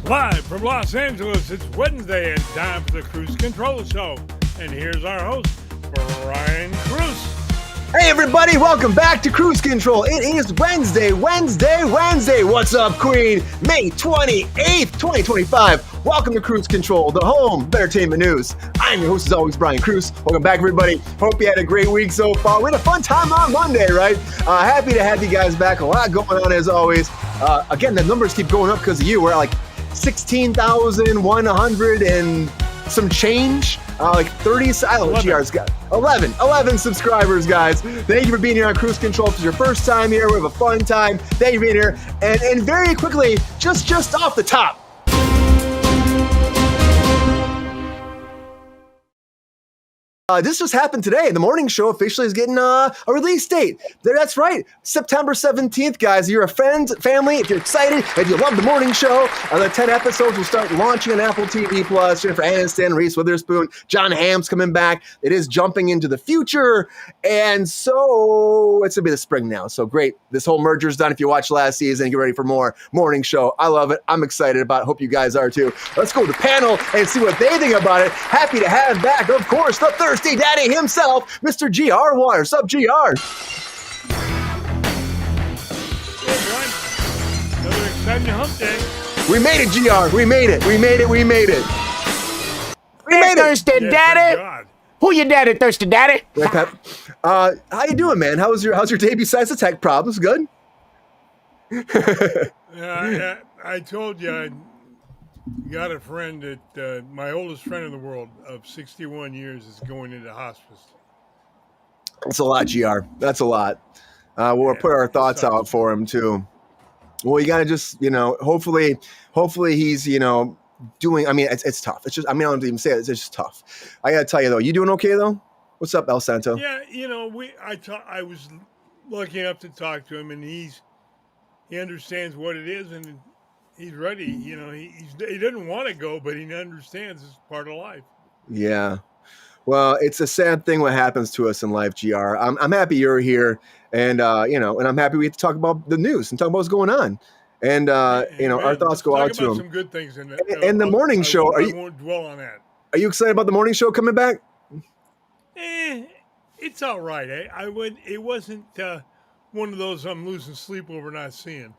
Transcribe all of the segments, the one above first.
Live from Los Angeles, it's Wednesday and time for the Kruse Control Show. And here's our host, Brian Kruse. Hey everybody, welcome back to Kruse Control. It is Wednesday. What's up, Queen? May 28th, 2025. Welcome to Kruse Control, the home of entertainment news. I'm your host as always, Brian Kruse. Welcome back, everybody. Hope you had a great week so far. We had a fun time on Monday, right? Happy to have you guys back. A lot going on as always. Again, the numbers keep going up because of you. We're at like 16,100 and some change. Like 30, I don't know, GR's got 11 subscribers, guys. Thank you for being here on Kruse Control. If it's your first time here, we have a fun time. Thank you for being here. And very quickly, just off the top, this just happened today. The morning show officially is getting a release date. That's right, September 17th, guys. If you're a friend, family, if you're excited, if you love the morning show, the 10 episodes will start launching on Apple TV+. Jennifer Aniston, Reese Witherspoon, John Hamm's coming back. It is jumping into the future, and so it's gonna be the spring now. So great. This whole merger's done. If you watched last season, get ready for more morning show. I love it. I'm excited about it. Hope you guys are too. Let's go to the panel and see what they think about it. Happy to have back, of course, the Thirsty Daddy himself, Mr. GR Water. What's up, GR? Hey, Brian. Another exciting hump day. We made it, GR. We made it. Thirsty Daddy. God. Who your daddy, Thirsty Daddy? Right, Pep. How you doing, man? How's your day besides the tech problems? Good? I told you I got a friend that my oldest friend in the world of 61 years is going into hospice. That's a lot, GR. That's a lot. We'll put our thoughts out for him, too. Well, you got to just, hopefully he's, doing, it's tough. It's just, I don't even say it. It's just tough. I got to tell you, though, you doing okay, though? What's up, El Santo? Yeah, I was lucky enough to talk to him, and he understands what it is, and he's ready. He doesn't want to go, but he understands it's part of life. Yeah. Well, it's a sad thing what happens to us in life, GR. I'm happy you're here, and and I'm happy we get to talk about the news and talk about what's going on. And our thoughts go out to him. Some good things in and the morning show. I won't dwell on that. Are you excited about the morning show coming back? It's all right. It wasn't one of those I'm losing sleep over not seeing.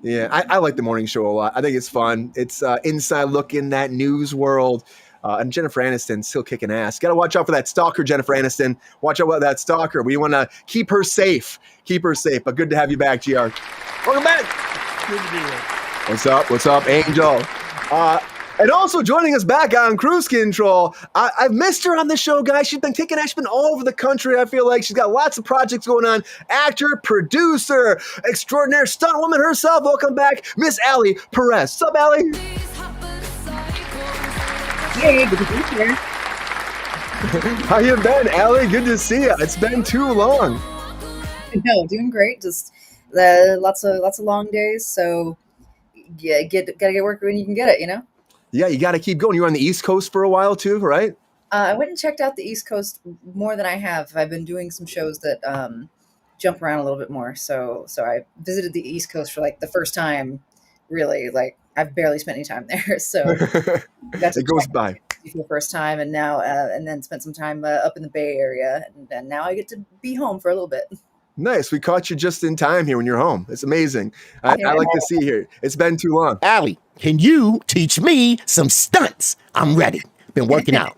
Yeah, I like the morning show a lot. I think it's fun. It's inside look in that news world. And Jennifer Aniston still kicking ass. Got to watch out for that stalker, Jennifer Aniston. Watch out for that stalker. We want to keep her safe. But good to have you back, GR. Welcome back. Good to be here. What's up, Angel? And also joining us back on Kruse Control, I've missed her on the show, guys. She's been kicking ass. She's been all over the country, I feel like. She's got lots of projects going on. Actor, producer, extraordinaire stunt woman herself. Welcome back, Miss Allie Perez. What's up, Allie? Hey, good to be here. How you been, Allie? Good to see you. It's been too long. No, doing great. Just lots of long days. So yeah, gotta get work when you can get it. Yeah, you got to keep going. You were on the East Coast for a while too, right? I went and checked out the East Coast more than I have. I've been doing some shows that jump around a little bit more. So I visited the East Coast for like the first time. Really, like I've barely spent any time there. So it goes by for the first time, and now and then spent some time up in the Bay Area, and now I get to be home for a little bit. Nice. We caught you just in time here when you're home. It's amazing. I like to see you here. It's been too long. Allie, can you teach me some stunts? I'm ready. Been working out.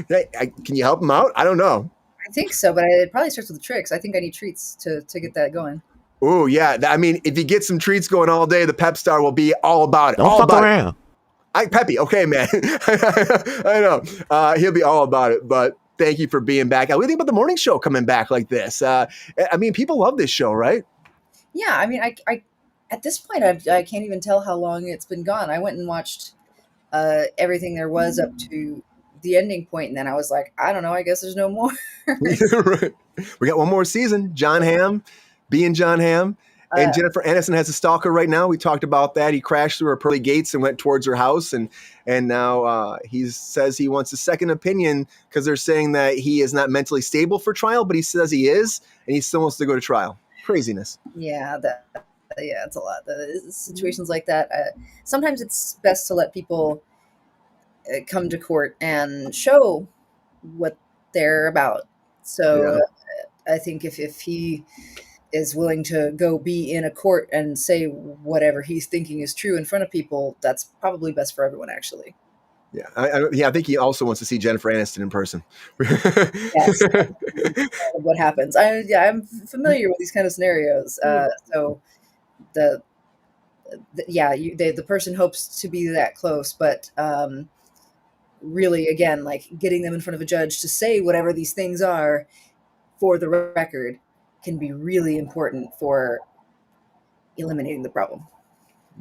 Hey, can you help him out? I don't know. I think so, but it probably starts with the tricks. I think I need treats to get that going. Oh, yeah. If you get some treats going all day, the Pep Star will be all about it. Don't fuck around. Peppy. Okay, man. I know. He'll be all about it, but thank you for being back. What do you think about the morning show coming back like this? People love this show, right? Yeah, I at this point, I can't even tell how long it's been gone. I went and watched everything there was up to the ending point, and then I was like, I don't know, I guess there's no more. Right. We got one more season. John Hamm, being John Hamm. And Jennifer Aniston has a stalker right now. We talked about that. He crashed through her pearly gates and went towards her house. And now he says he wants a second opinion because they're saying that he is not mentally stable for trial, but he says he is, and he still wants to go to trial. Craziness. Yeah, Yeah, it's a lot. The situations like that. Sometimes it's best to let people come to court and show what they're about. So I think if he is willing to go be in a court and say whatever he's thinking is true in front of people, that's probably best for everyone, actually. Yeah, I think he also wants to see Jennifer Aniston in person. Yes, what happens? I'm familiar with these kind of scenarios. So the person hopes to be that close, but really, again, like getting them in front of a judge to say whatever these things are for the record can be really important for eliminating the problem.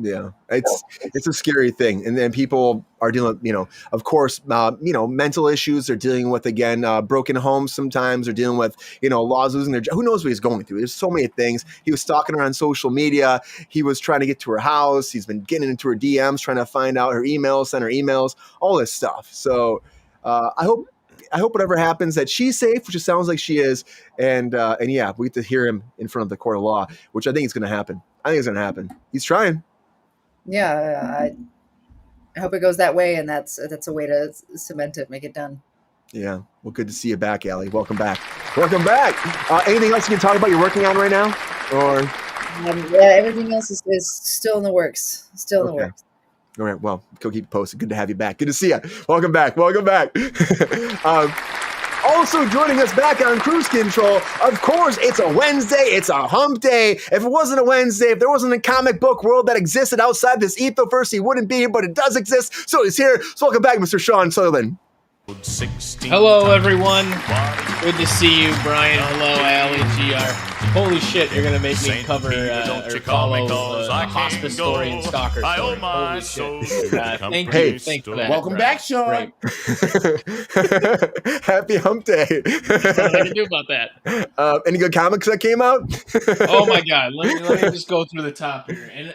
Yeah, it's a scary thing, and then people are dealing with, of course, mental issues. They're dealing with, again, broken homes. Sometimes they're dealing with, laws losing their job. Who knows what he's going through? There's so many things. He was stalking her on social media. He was trying to get to her house. He's been getting into her DMs, trying to find out her emails, send her emails, all this stuff. So I hope whatever happens that she's safe, which it sounds like she is, and yeah, we get to hear him in front of the court of law, which I think is going to happen. He's trying. Yeah, I hope it goes that way, and that's a way to cement it, make it done. Yeah, well, good to see you back, Allie. Welcome back. Anything else you can talk about you're working on right now? Or everything else is still in the works. Still in the works. All right, well, go keep posted. Good to have you back. Good to see you. Welcome back. Also joining us back on Kruse Control, of course, it's a Wednesday, it's a hump day. If it wasn't a Wednesday, if there wasn't a comic book world that existed outside this ethos, he wouldn't be here, but it does exist, so he's here. So welcome back, Mr. Sean Sutherland. Hello, everyone. Good to see you, Brian. Hello, Allie, GR. Holy shit, you're going to make me cover or follow the hospice story and stalker story. Holy shit. Thank you. Thanks for that. Welcome back, Sean. Happy hump day. What can I do about that? Any good comics that came out? Oh my God. Let me just go through the top here.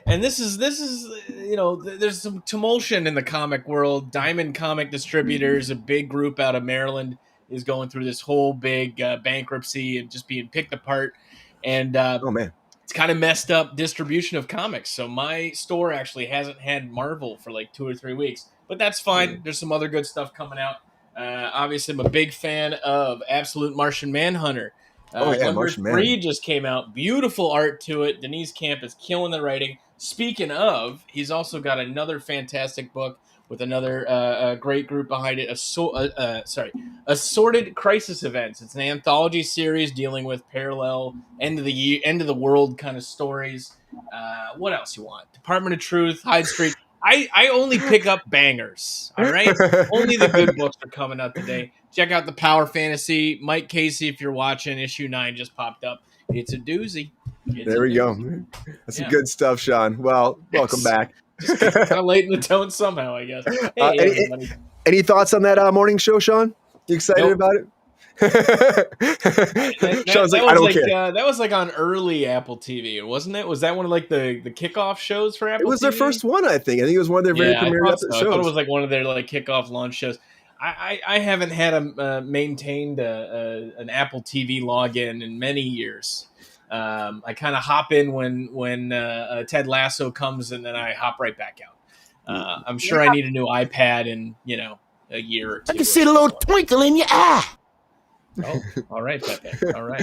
And this is there's some tumultuation in the comic world. Diamond Comic Distributors, a big group out of Maryland, is going through this whole big bankruptcy and just being picked apart. And oh man, it's kind of messed up distribution of comics. So my store actually hasn't had Marvel for like 2 or 3 weeks, but that's fine. There's some other good stuff coming out. Obviously, I'm a big fan of Absolute Martian Manhunter. Number 3 just came out. Beautiful art to it. Denise Camp is killing the writing. Speaking of, he's also got another fantastic book with another great group behind it. Assorted Crisis Events. It's an anthology series dealing with parallel end of the world kind of stories. What else you want? Department of Truth, Hyde Street. I only pick up bangers. All right, only the good books are coming out today. Check out the Power Fantasy. Mike Casey, if you're watching, issue 9 just popped up. It's a doozy. There we go. That's some good stuff, Sean. Well, welcome back. Just kind of late in the tone somehow, I guess. Hey, any thoughts on that morning show, Sean? You excited about it? Sean's like, I don't care. That was like on early Apple TV, wasn't it? Was that one of like the kickoff shows for Apple TV? It was their first one, I think. I think it was one of their very premiere episodes. I thought it was like one of their like kickoff launch shows. I haven't had maintained an Apple TV login in many years. I kind of hop in when Ted Lasso comes, and then I hop right back out. I'm sure I need a new iPad in a year or 2. I can see the little twinkle in your eye. Oh, all right, Pepe. All right.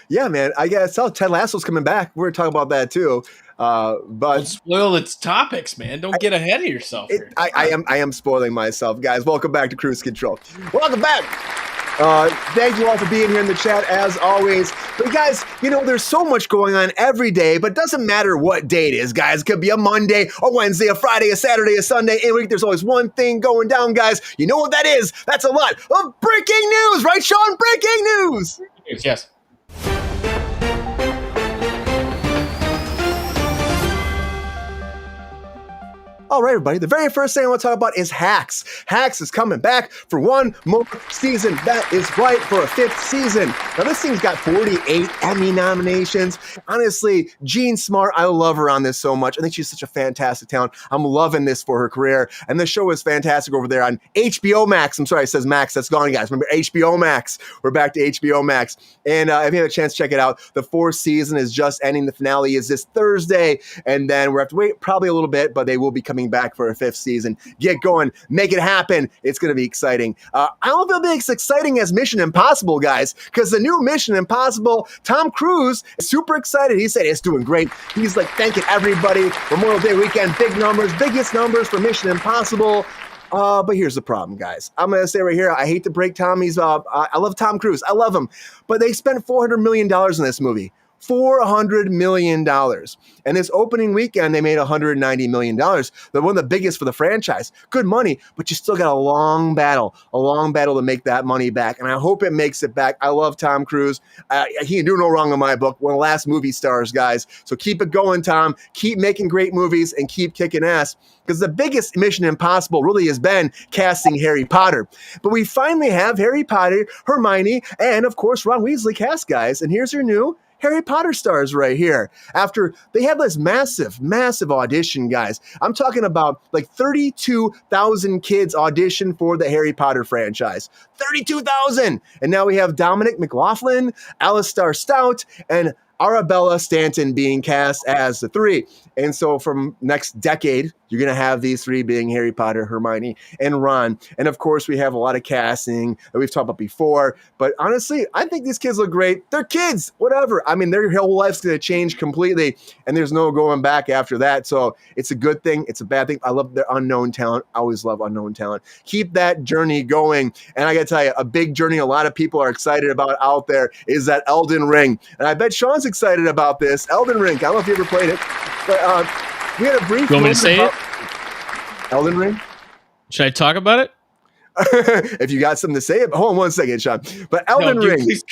Yeah, man. I guess Ted Lasso's coming back. We're talking about that too. But don't spoil its topics, man. Don't get ahead of yourself here. I am spoiling myself, guys. Welcome back to Kruse Control. Welcome back. Thank you all for being here in the chat as always. But guys, there's so much going on every day, but it doesn't matter what day it is, guys. It could be a Monday, a Wednesday, a Friday, a Saturday, a Sunday, any week. There's always one thing going down, guys. You know what that is? That's a lot of breaking news, right, Sean? Breaking news. Yes. All right, everybody. The very first thing I want to talk about is Hacks. Hacks is coming back for one more season. That is right, for a 5th season. Now, this thing's got 48 Emmy nominations. Honestly, Jean Smart, I love her on this so much. I think she's such a fantastic talent. I'm loving this for her career. And the show is fantastic over there on HBO Max. I'm sorry, it says Max. That's gone, guys. Remember, HBO Max. We're back to HBO Max. And if you have a chance, check it out. The 4th season is just ending. The finale is this Thursday. And then we're going to have to wait probably a little bit, but they will be coming back for a 5th season. Get going. Make it happen. It's going to be exciting. I don't feel it's exciting as Mission Impossible, guys, because the new Mission Impossible, Tom Cruise is super excited. He said it's doing great. He's like thanking everybody. Memorial Day weekend, big numbers, biggest numbers for Mission Impossible. But here's the problem, guys. I'm going to say right here, I hate to break Tommy's, I love Tom Cruise. I love him. But they spent $400 million in this movie. $400 million. And this opening weekend, they made $190 million. They're one of the biggest for the franchise. Good money, but you still got a long battle to make that money back. And I hope it makes it back. I love Tom Cruise. He can do no wrong in my book. One of the last movie stars, guys. So keep it going, Tom. Keep making great movies and keep kicking ass. Because the biggest Mission Impossible really has been casting Harry Potter. But we finally have Harry Potter, Hermione, and of course Ron Weasley cast, guys. And here's your new Harry Potter stars right here. After they had this massive audition, guys. I'm talking about like 32,000 kids audition for the Harry Potter franchise. 32,000! And now we have Dominic McLaughlin, Alistair Stout, and Arabella Stanton being cast as the 3. And so from next decade, you're going to have these 3 being Harry Potter, Hermione, and Ron. And of course, we have a lot of casting that we've talked about before. But honestly, I think these kids look great. They're kids, whatever. I mean, their whole life's going to change completely. And there's no going back after that. So it's a good thing. It's a bad thing. I love their unknown talent. I always love unknown talent. Keep that journey going. And I got to tell you, a big journey a lot of people are excited about out there is that Elden Ring. And I bet Sean's excited about this. Elden Ring. I don't know if you ever played it. But we had a brief. You want me to say it? Elden Ring? Should I talk about it? If you got something to say, hold on one second, Sean. But Elden Ring. Please.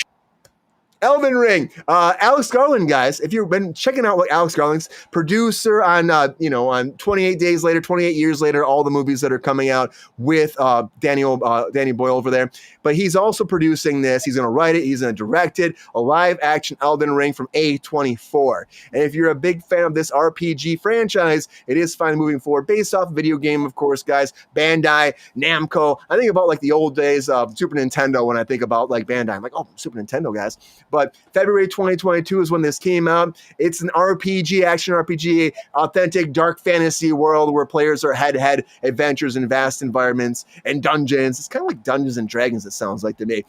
Elden Ring. Alex Garland, guys, if you've been checking out what Alex Garland's producer on, on 28 years later, all the movies that are coming out with Danny Boyle over there. But he's also producing this. He's going to write it. He's going to direct it. A live action Elden Ring from A24. And if you're a big fan of this RPG franchise, it is finally moving forward based off video game, of course, guys. Bandai, Namco. I think about like the old days of Super Nintendo when I think about like Bandai. I'm like, oh, Super Nintendo, guys. But February 2022 is when this came out. It's an RPG, action RPG, authentic dark fantasy world where players are head-to-head adventures in vast environments and dungeons. It's kind of like Dungeons and Dragons, it sounds like to me.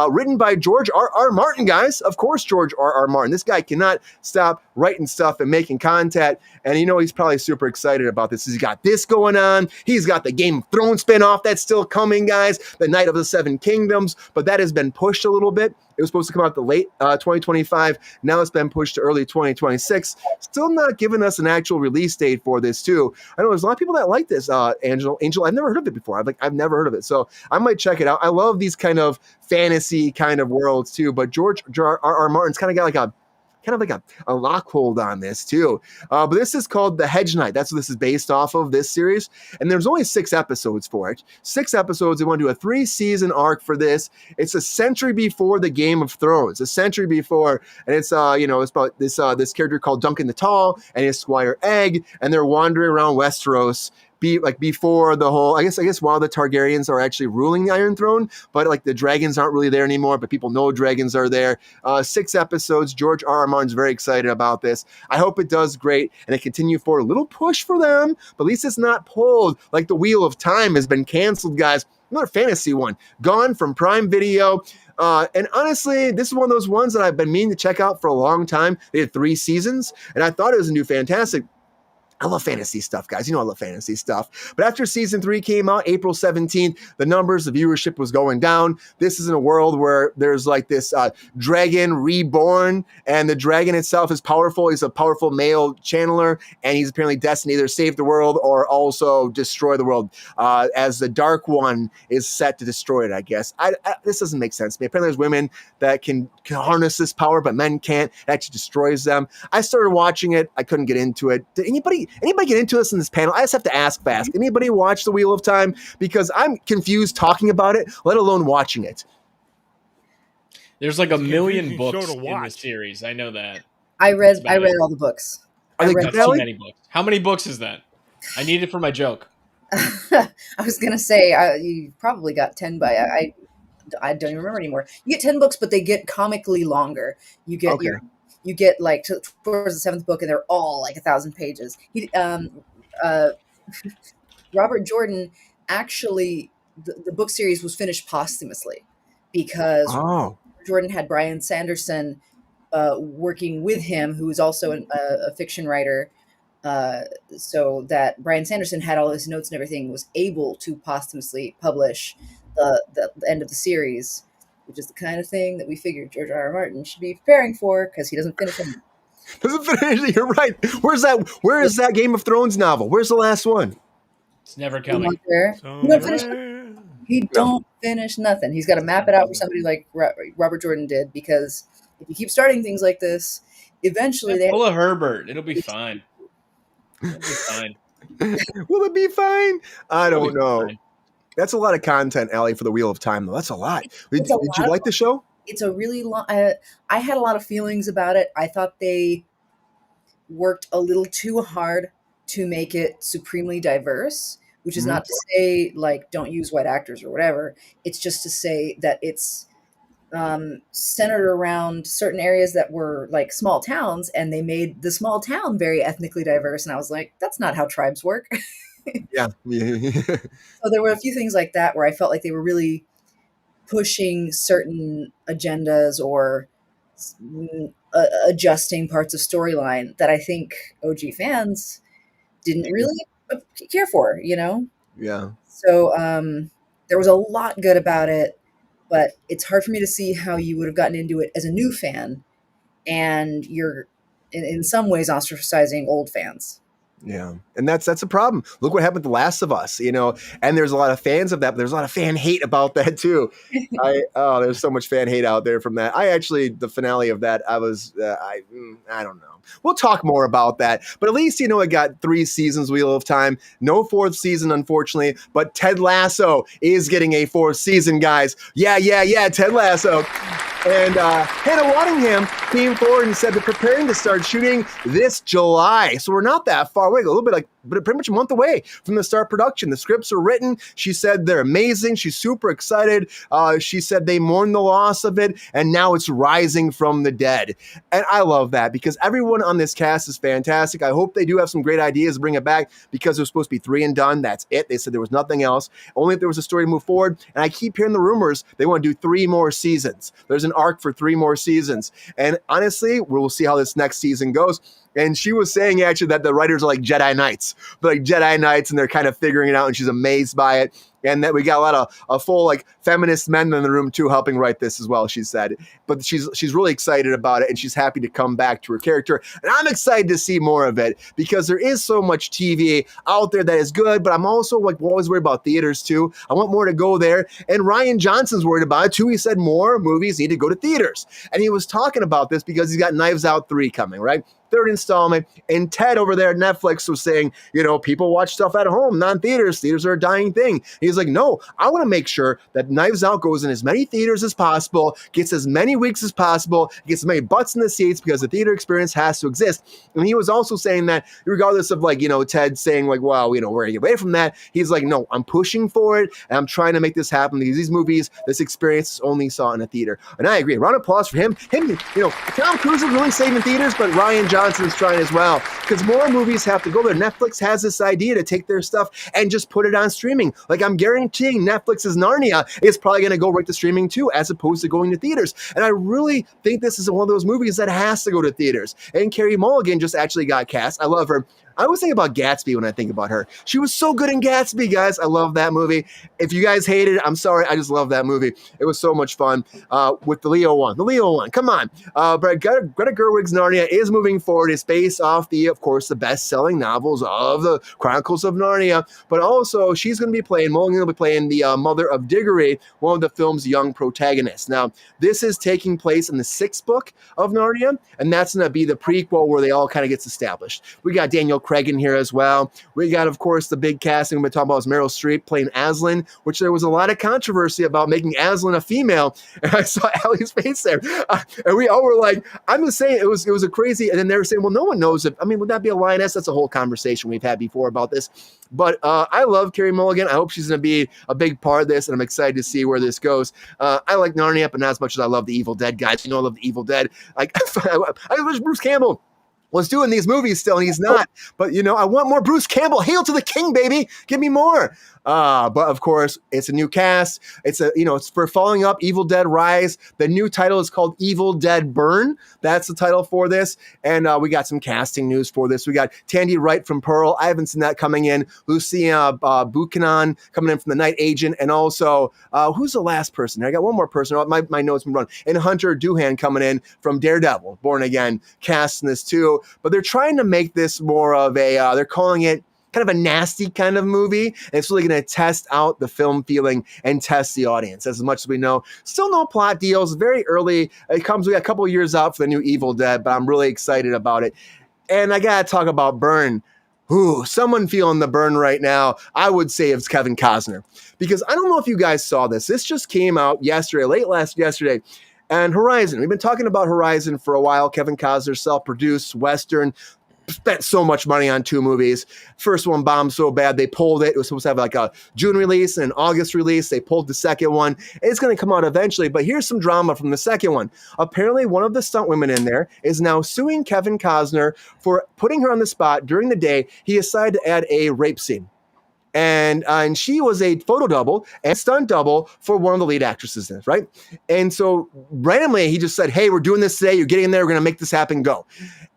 Written by George R.R. Martin, guys. Of course, George R.R. Martin. This guy cannot stop writing stuff and making content. And he's probably super excited about this. He's got this going on. He's got the Game of Thrones spinoff that's still coming, guys. The Night of the Seven Kingdoms. But that has been pushed a little bit. It was supposed to come out the late 2025. Now it's been pushed to early 2026. Still not giving us an actual release date for this, too. I know there's a lot of people that like this, Angel. I've never heard of it before. I've never heard of it. So I might check it out. I love these kind of fantasy kind of worlds, too. But George R.R. Martin's kind of got like a lockhold on this too. But this is called The Hedge Knight. That's what this is based off of, this series. And there's only 6 episodes for it. 6 episodes. They want to do a 3-season arc for this. It's a century before the Game of Thrones. A century before. And it's, it's about this character called Duncan the Tall and his Squire Egg. And they're wandering around Westeros before the whole, I guess while the Targaryens are actually ruling the Iron Throne, but like the dragons aren't really there anymore, but people know dragons are there. 6 episodes. George R.R. Martin's very excited about this. I hope it does great and it continue for a little push for them, but at least it's not pulled like the Wheel of Time has been canceled, guys. Another fantasy one, gone from Prime Video. And honestly, this is one of those ones that I've been meaning to check out for a long time. They had 3 seasons, and I thought it was a new fantastic. I love fantasy stuff, guys. I love fantasy stuff. But after season 3 came out, April 17th, the viewership was going down. This is in a world where there's like this dragon reborn, and the dragon itself is powerful. He's a powerful male channeler, and he's apparently destined to either save the world or also destroy the world, as the Dark One is set to destroy it, I guess. This doesn't make sense to me. Apparently there's women that can harness this power, but men can't. It actually destroys them. I started watching it. I couldn't get into it. Did anybody Anybody get into this in this panel? I just have to ask fast. Anybody watch The Wheel of Time? Because I'm confused talking about it, let alone watching it. There's like a It's a million confusing books show to in the watch. series. I know that. I read about it. all the books. Are they read- good, That's too Ellie? many books. How many books is that? I need it for my joke. I was gonna say you probably got 10, but I don't even remember anymore. You get 10 books, but they get comically longer. You get Okay. you get like towards the 7th book, and they're all like 1,000 pages. Robert Jordan actually the book series was finished posthumously because Oh, Jordan had Brian Sanderson working with him, who is also a fiction writer. So that Brian Sanderson had all his notes and everything, was able to posthumously publish the end of the series, which is the kind of thing that we figured George R. R. Martin should be preparing for because he doesn't finish them. doesn't finish. You're right. Where is that Game of Thrones novel? Where's the last one? It's never coming. He don't finish. He don't finish nothing. He's got to map it out for somebody like Robert Jordan did, because if you keep starting things like this, eventually they Pull a Herbert. It'll be fine. It'll be fine. Will it be fine? I It'll don't be know. fine. That's a lot of content, Allie, for the Wheel of Time, though. That's a lot. Did It's a you lot like the show? it's a really long. I had a lot of feelings about it. I thought they worked a little too hard to make it supremely diverse, which is not to say like don't use white actors or whatever. It's just to say that it's centered around certain areas that were like small towns, and they made the small town very ethnically diverse. And I was like, that's not how tribes work. Yeah. So there were a few things like that where I felt like they were really pushing certain agendas or adjusting parts of storyline that I think OG fans didn't really care for, Yeah. So there was a lot good about it, but it's hard for me to see how you would have gotten into it as a new fan, and you're in some ways ostracizing old fans. Yeah. And that's a problem. Look what happened with The Last of Us, and there's a lot of fans of that, but there's a lot of fan hate about that too. There's so much fan hate out there from that. The finale of that, I don't know. We'll talk more about that, but at least, it got 3 seasons, Wheel of Time, no 4th season, unfortunately, but Ted Lasso is getting a 4th season, guys. Yeah. Ted Lasso. And Hannah Waddingham came forward and said they're preparing to start shooting this July. So we're not that far away, a little bit but pretty much a month away from the start production. The scripts are written. She said they're amazing. She's super excited. She said they mourn the loss of it, and now it's rising from the dead. And I love that because everyone on this cast is fantastic. I hope they do have some great ideas to bring it back, because it was supposed to be 3 and done. That's it. They said there was nothing else. Only if there was a story to move forward. And I keep hearing the rumors they want to do 3 more seasons. There's an arc for 3 more seasons. And honestly, we'll see how this next season goes. And she was saying actually that the writers are like Jedi Knights. They're like Jedi Knights, and they're kind of figuring it out, and she's amazed by it. And that we got a lot of full like feminist men in the room too, helping write this as well, she said. But she's really excited about it, and she's happy to come back to her character. And I'm excited to see more of it, because there is so much TV out there that is good, but I'm also like always worried about theaters too. I want more to go there. And Ryan Johnson's worried about it too. He said more movies need to go to theaters. And he was talking about this because he's got Knives Out 3 coming, right? 3rd installment. And Ted over there at Netflix was saying, people watch stuff at home, not in theaters. Theaters are a dying thing. He's like, no, I want to make sure that Knives Out goes in as many theaters as possible, gets as many weeks as possible, gets as many butts in the seats, because the theater experience has to exist. And he was also saying that regardless of Ted saying we're going to get away from that. He's like, no, I'm pushing for it, and I'm trying to make this happen, because these movies, this experience is only saw in a theater. And I agree. Round of applause for him. Tom Cruise is really saving theaters, but Ryan Johnson's trying as well, because more movies have to go there. Netflix has this idea to take their stuff and just put it on streaming. Like, I'm guaranteeing Netflix's Narnia is probably going to go right to streaming too, as opposed to going to theaters. And I really think this is one of those movies that has to go to theaters. And Carey Mulligan just actually got cast. I love her. I always think about Gatsby when I think about her. She was so good in Gatsby, guys. I love that movie. If you guys hated it, I'm sorry. I just love that movie. It was so much fun with the Leo one. The Leo one. Come on. But Greta Gerwig's Narnia is moving forward. It's based off of course, the best-selling novels of the Chronicles of Narnia. But also, she's going to be playing, Mulligan will be playing the mother of Diggory, one of the film's young protagonists. Now, this is taking place in the 6th book of Narnia, and that's going to be the prequel where they all kind of gets established. We got Daniel Craig Craig in here as well. We got, of course, the big casting we've been talking about is Meryl Streep playing Aslan, which there was a lot of controversy about making Aslan a female. And I saw Allie's face there. And we all were like, I'm just saying it was a crazy. And then they were saying, well, no one knows if, I mean, would that be a lioness? That's a whole conversation we've had before about this. But I love Carey Mulligan. I hope she's going to be a big part of this, and I'm excited to see where this goes. I like Narnia, but not as much as I love the Evil Dead guys. You know, I love the Evil Dead. Like, I wish Bruce Campbell was doing these movies still, and he's not. But, you know, I want more Bruce Campbell. Hail to the king, baby. Give me more. But of course, it's a new cast. It's for following up Evil Dead Rise. The new title is called Evil Dead Burn. That's the title for this. And we got some casting news for this. We got Tandy Wright from Pearl. I haven't seen that coming in. Lucia Buchanan coming in from The Night Agent. And also, who's the last person? I got one more person. My notes been run. And Hunter Doohan coming in from Daredevil, Born Again, casting this too. But they're trying to make this more of a, they're calling it kind of a nasty kind of movie. And it's really going to test out the film feeling and test the audience as much as we know. Still no plot deals. Very early. We got a couple of years out for the new Evil Dead, but I'm really excited about it. And I got to talk about Burn. Ooh, someone feeling the burn right now, I would say it's Kevin Costner. Because I don't know if you guys saw this. This just came out yesterday, yesterday. And Horizon. We've been talking about Horizon for a while. Kevin Costner, self-produced Western. Spent so much money on 2 movies. First one bombed so bad they pulled it. It was supposed to have like a June release and an August release. They pulled the second one. It's going to come out eventually, but here's some drama from the second one. Apparently, one of the stunt women in there is now suing Kevin Costner for putting her on the spot during the day. He decided to add a rape scene. And she was a photo double and stunt double for one of the lead actresses in it, right? And so randomly, he just said, hey, we're doing this today. You're getting in there. We're going to make this happen. Go.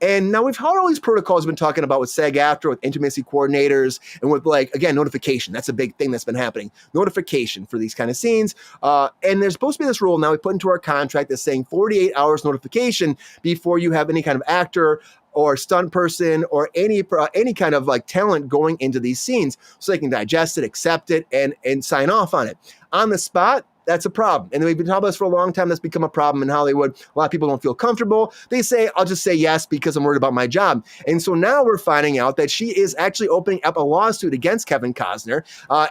And now we've had all these protocols we've been talking about with SAG-AFTRA, with intimacy coordinators, and with, like, again, notification. That's a big thing that's been happening. Notification for these kind of scenes. And there's supposed to be this rule now we put into our contract that's saying 48 hours notification before you have any kind of actor or stunt person or any kind of like talent going into these scenes so they can digest it, accept it, and sign off on it. On the spot, that's a problem. And we've been talking about this for a long time. That's become a problem in Hollywood. A lot of people don't feel comfortable. They say, I'll just say yes because I'm worried about my job. And so now we're finding out that she is actually opening up a lawsuit against Kevin Costner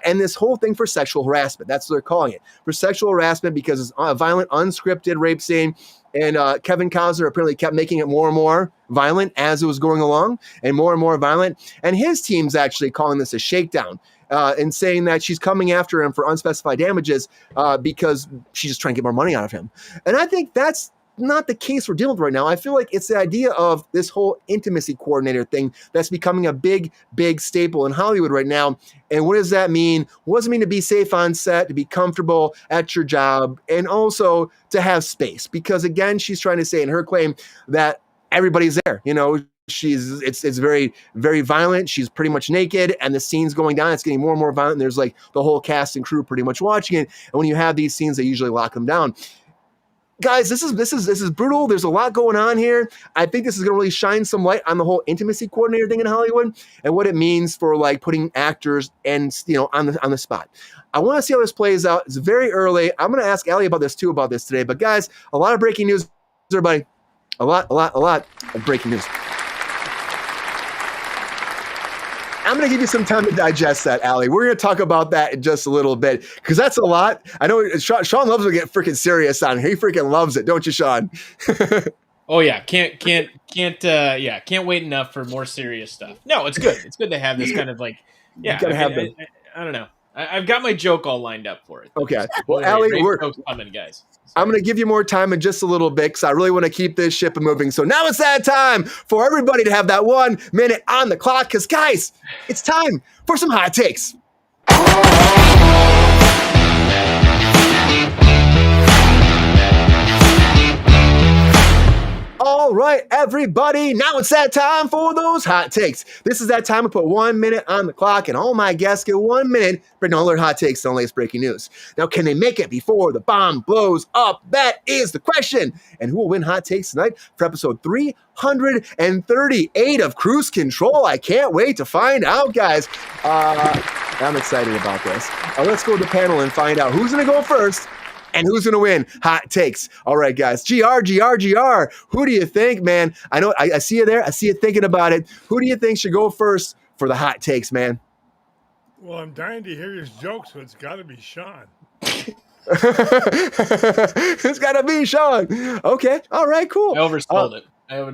and this whole thing for sexual harassment. That's what they're calling it. For sexual harassment because it's a violent, unscripted rape scene. And Kevin Costner apparently kept making it more and more violent as it was going along and more violent. And his team's actually calling this a shakedown and saying that she's coming after him for unspecified damages because she's just trying to get more money out of him. And I think that's not the case we're dealing with right now. I feel like it's the idea of this whole intimacy coordinator thing that's becoming a big staple in Hollywood right now. And what does that mean? What does it mean to be safe on set, to be comfortable at your job, and also to have space? Because again, she's trying to say in her claim that everybody's there. You know, it's very, very violent. She's pretty much naked, and the scene's going down. It's getting more and more violent. And there's like the whole cast and crew pretty much watching it. And when you have these scenes, they usually lock them down. Guys, this is brutal. There's a lot going on here. I think this is going to really shine some light on the whole intimacy coordinator thing in Hollywood and what it means for like putting actors and on the spot. I want to see how this plays out. It's very early. I'm going to ask Allie about this today. But guys, a lot of breaking news, everybody. A lot of breaking news. I'm going to give you some time to digest that, Allie. We're going to talk about that in just a little bit because that's a lot. I know Sean loves to get freaking serious on here. He freaking loves it, don't you, Sean? Oh yeah, can't wait enough for more serious stuff. No, it's good. It's good to have this kind of like, yeah. I don't know. I've got my joke all lined up for it. Okay. Well, Allie, we're coming, guys. I'm going to give you more time in just a little bit because I really want to keep this ship moving. So now it's that time for everybody to have that 1 minute on the clock because, guys, it's time for some hot takes. All right, everybody, now it's that time for those hot takes. This is that time to put 1 minute on the clock, and all my guests get 1 minute bring all their hot takes on latest breaking news. Now, can they make it before the bomb blows up? That is the question. And who will win hot takes tonight for episode 338 of Kruse Control? I can't wait to find out, guys. I'm excited about this. Let's go to the panel and find out who's going to go first And who's going to win? Hot takes. All right, guys. GR. Who do you think, man? I know I see you there. I see you thinking about it. Who do you think should go first for the hot takes, man? Well, I'm dying to hear his joke, so it's got to be Sean. It's got to be Sean. Okay. All right, cool. I oversold it.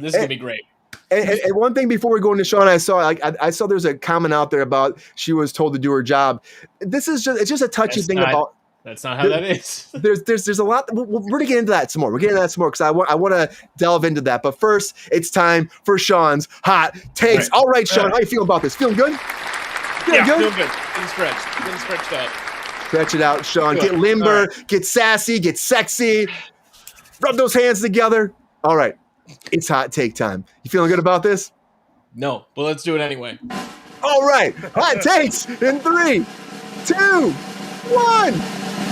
This is going to be great. And one thing before we go into Sean, I saw there's a comment out there about she was told to do her job. It's just a touchy thing about. That's not how that is. There's a lot. We're gonna get into that some more. We're getting into that some more because I want to delve into that. But first, it's time for Sean's hot takes. Right. All right, Sean, how you feeling about this? Feeling good? Feeling good. Getting stretched out. Stretch it out, Sean. Good. Get limber. Right. Get sassy. Get sexy. Rub those hands together. All right, it's hot take time. You feeling good about this? No, but let's do it anyway. All right, hot takes in 3, 2, 1.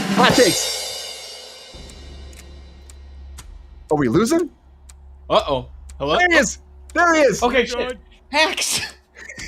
Hot takes. Are we losing? Uh-oh. Hello? There he is. There he is. Okay, shit. Hacks.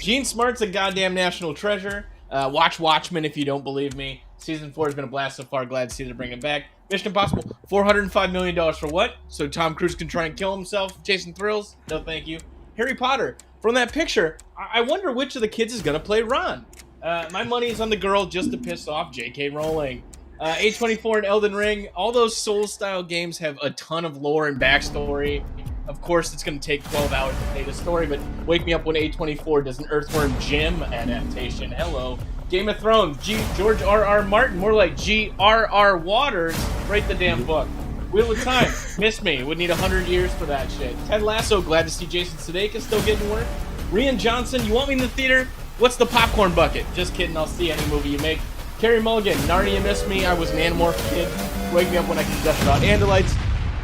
Gene Smart's a goddamn national treasure. Watch Watchmen if you don't believe me. Season 4 has been a blast so far. Glad to see they're bringing it back. Mission Impossible, $405 million for what? So Tom Cruise can try and kill himself? Chasing thrills? No, thank you. Harry Potter. From that picture, I wonder which of the kids is going to play Ron. My money is on the girl just to piss off J.K. Rowling. A24 and Elden Ring, all those Souls-style games have a ton of lore and backstory. Of course, it's going to take 12 hours to play the story, but wake me up when A24 does an Earthworm Jim adaptation. Hello. Game of Thrones, George R.R. Martin, more like G.R.R. Waters. Write the damn book. Wheel of Time, miss me. Would need 100 years for that shit. Ted Lasso, glad to see Jason Sudeikis still getting work. Rian Johnson, you want me in the theater? What's the popcorn bucket? Just kidding, I'll see any movie you make. Carey Mulligan, Narnia, miss me. I was an Animorph kid. Wake me up when I can gush about Andalites.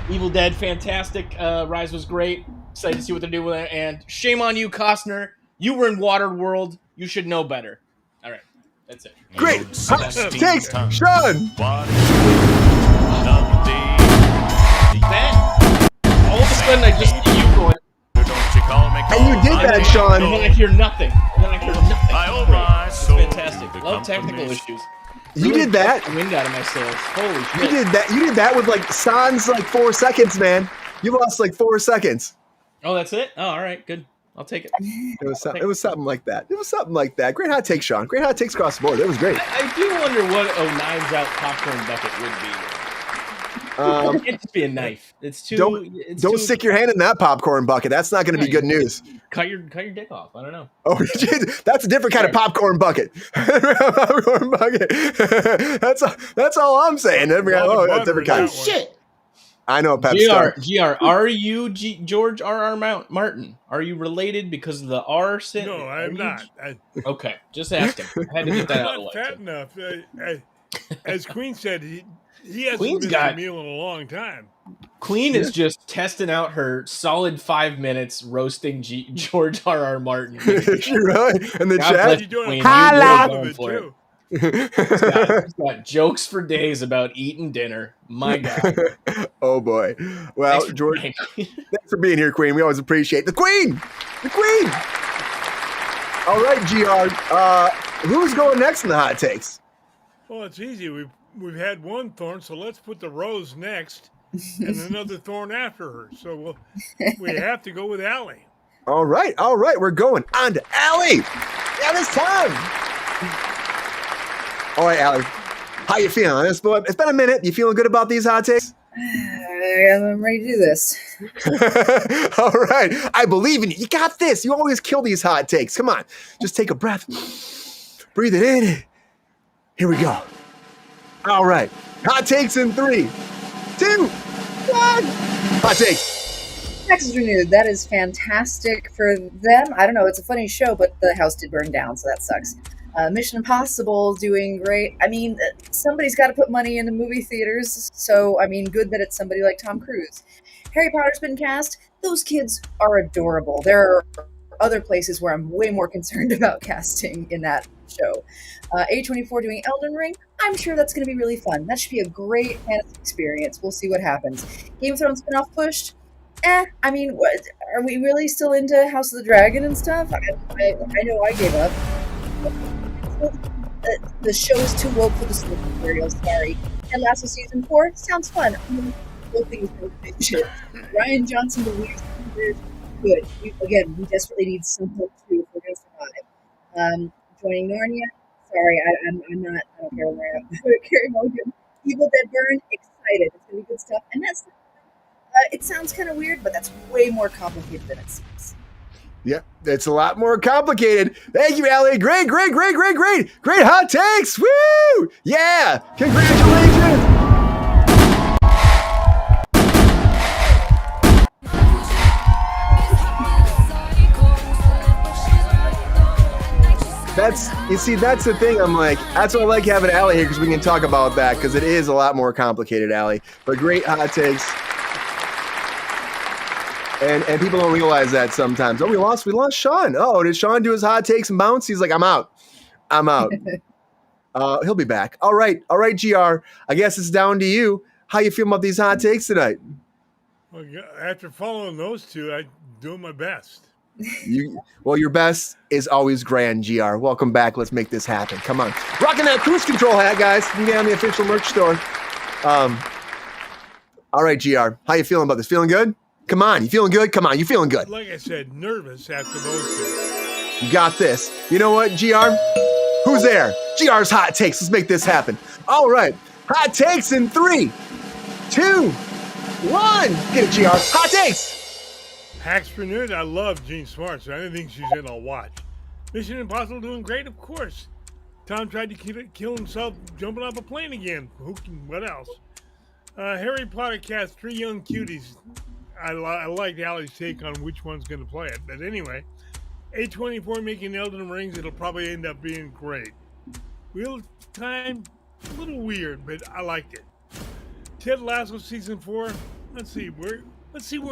Evil Dead, fantastic. Rise was great. Excited to see what they're doing with it. And shame on you, Costner. You were in Waterworld. You should know better. All right, that's it. Great. Hot takes, Sean. That, all of a sudden, I just see you going. And you did that, Sean. And then I hear nothing. It's fantastic. Love technical issues. You did that. The wind out of my sails. Holy shit. You did that. You did that with like sans 4 seconds, man. You lost 4 seconds. Oh, that's it? Oh, all right, good. I'll take it. It was something like that. It was something like that. Great hot take, Sean. Great hot takes across the board. It was great. I do wonder what a knives out popcorn bucket would be. It can't just be a knife. It's too. Don't stick your hand in that popcorn bucket. That's not going to be good news. Cut your dick off. I don't know. Oh, that's a different kind of popcorn bucket. Popcorn bucket. That's all I'm saying. That's a different kind. Shit. I know, Pep. GR, are you George R.R. Martin? Are you related because of the R sin? No, I'm not. Okay, just asking. I had to get that out of the way. Fat enough. As Queen said, he hasn't Queen's missed a meal in a long time. Queen is just testing out her solid 5 minutes roasting George R.R. Martin. You're right. And the chat. You're doing Queen. Holla! He's got jokes for days about eating dinner. My God. Oh boy. Well, George, thanks for being here, Queen. We always appreciate the Queen. The Queen. All right, GR. Who's going next in the hot takes? Well, it's easy. We've had one thorn, so let's put the rose next, and another thorn after her. So we have to go with Allie. All right. We're going on to Allie. Yeah, this time. All right, Allie. How you feeling? It's been a minute. You feeling good about these hot takes? I'm ready to do this. All right. I believe in you. You got this. You always kill these hot takes. Come on. Just take a breath. Breathe it in. Here we go. All right. Hot takes in 3, 2, 1. Hot takes. Taxes renewed. That is fantastic for them. I don't know. It's a funny show, but the house did burn down, so that sucks. Mission Impossible doing great. I mean, somebody's got to put money in the movie theaters, so, I mean, good that it's somebody like Tom Cruise. Harry Potter's been cast. Those kids are adorable. There are other places where I'm way more concerned about casting in that show. A24 doing Elden Ring. I'm sure that's going to be really fun. That should be a great fantasy experience. We'll see what happens. Game of Thrones spinoff pushed. I mean, what, are we really still into House of the Dragon and stuff? I know I gave up. The show is too woke for the source material, sorry. Ted Lasso season 4 sounds fun. Both things don't finish it. Ryan Johnson believes there's good. We desperately need some hope too if we're going to survive. Joining Narnia. Sorry, I'm not. I don't care where I am. Carey Mulligan. Evil Dead Burn. Excited. It's going to be good stuff. And that's it sounds kind of weird, but that's way more complicated than it seems. Yeah, it's a lot more complicated. Thank you, Allie. Great hot takes. Woo! Yeah, congratulations. That's the thing. I'm like, that's why I like having Allie here, because we can talk about that, because it is a lot more complicated, Allie. But great hot takes. And people don't realize that sometimes. Oh, we lost Sean. Oh, did Sean do his hot takes and bounce? He's like, I'm out. He'll be back. All right, GR. I guess it's down to you. How you feel about these hot takes tonight? Well, after following those two, I'm doing my best. Your best is always grand, GR. Welcome back. Let's make this happen. Come on. Rocking that Kruse Control hat, guys. You can get on the official merch store. All right, GR. How you feeling about this? Feeling good? Come on. You feeling good? Come on. You feeling good? Like I said, nervous after those two. You got this. You know what, GR? Who's there? GR's hot takes. Let's make this happen. All right. Hot takes in 3, 2, 1. Get it, GR. Hot takes. Hacks for Nerd, I love Jean Smart, so anything she's in, I'll watch. Mission Impossible doing great, of course. Tom tried to kill himself jumping off a plane again. What else? Harry Potter cast 3 young cuties. I like Allie's take on which one's going to play it. But anyway, A24 making Elden Rings, it'll probably end up being great. Wheel of Time, a little weird, but I liked it. Ted Lasso season 4, let's see where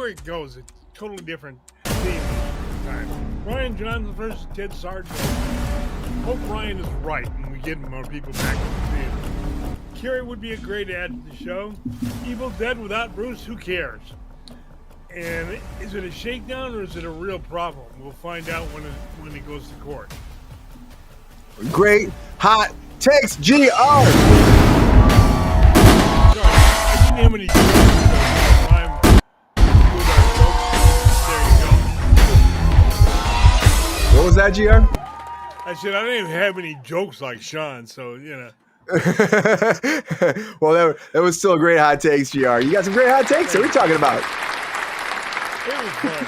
it goes. It's totally different theme this time. Ryan Johnson versus Ted Sargent. Hope Ryan is right and we get more people back in the theater. Carey would be a great add to the show. Evil Dead without Bruce, who cares? And is it a shakedown or is it a real problem? We'll find out when it goes to court. Great hot takes, GR. Sorry, I didn't have any What was that, GR? I said I don't even have any jokes like Sean, so you know. Well, that was still a great hot takes, GR. You got some great hot takes. What are we talking about? It was fun.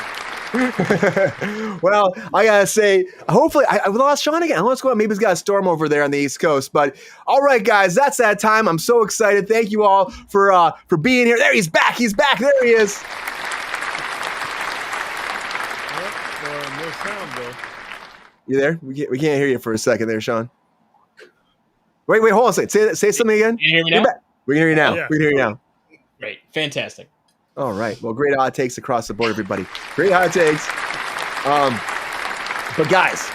Well, I gotta say, hopefully, I lost Sean again. Let's go. Maybe he's got a storm over there on the East Coast. But all right, guys, that's that time. I'm so excited. Thank you all for being here. There, he's back. He's back. There he is. No sound though. You there? We can't hear you for a second there, Sean. Wait, hold on a second. Say something again. Can you hear me now? We can hear you now. Yeah. We can hear you now. Great. Fantastic. All right. Well, great hot takes across the board, everybody. Great hot takes. But guys,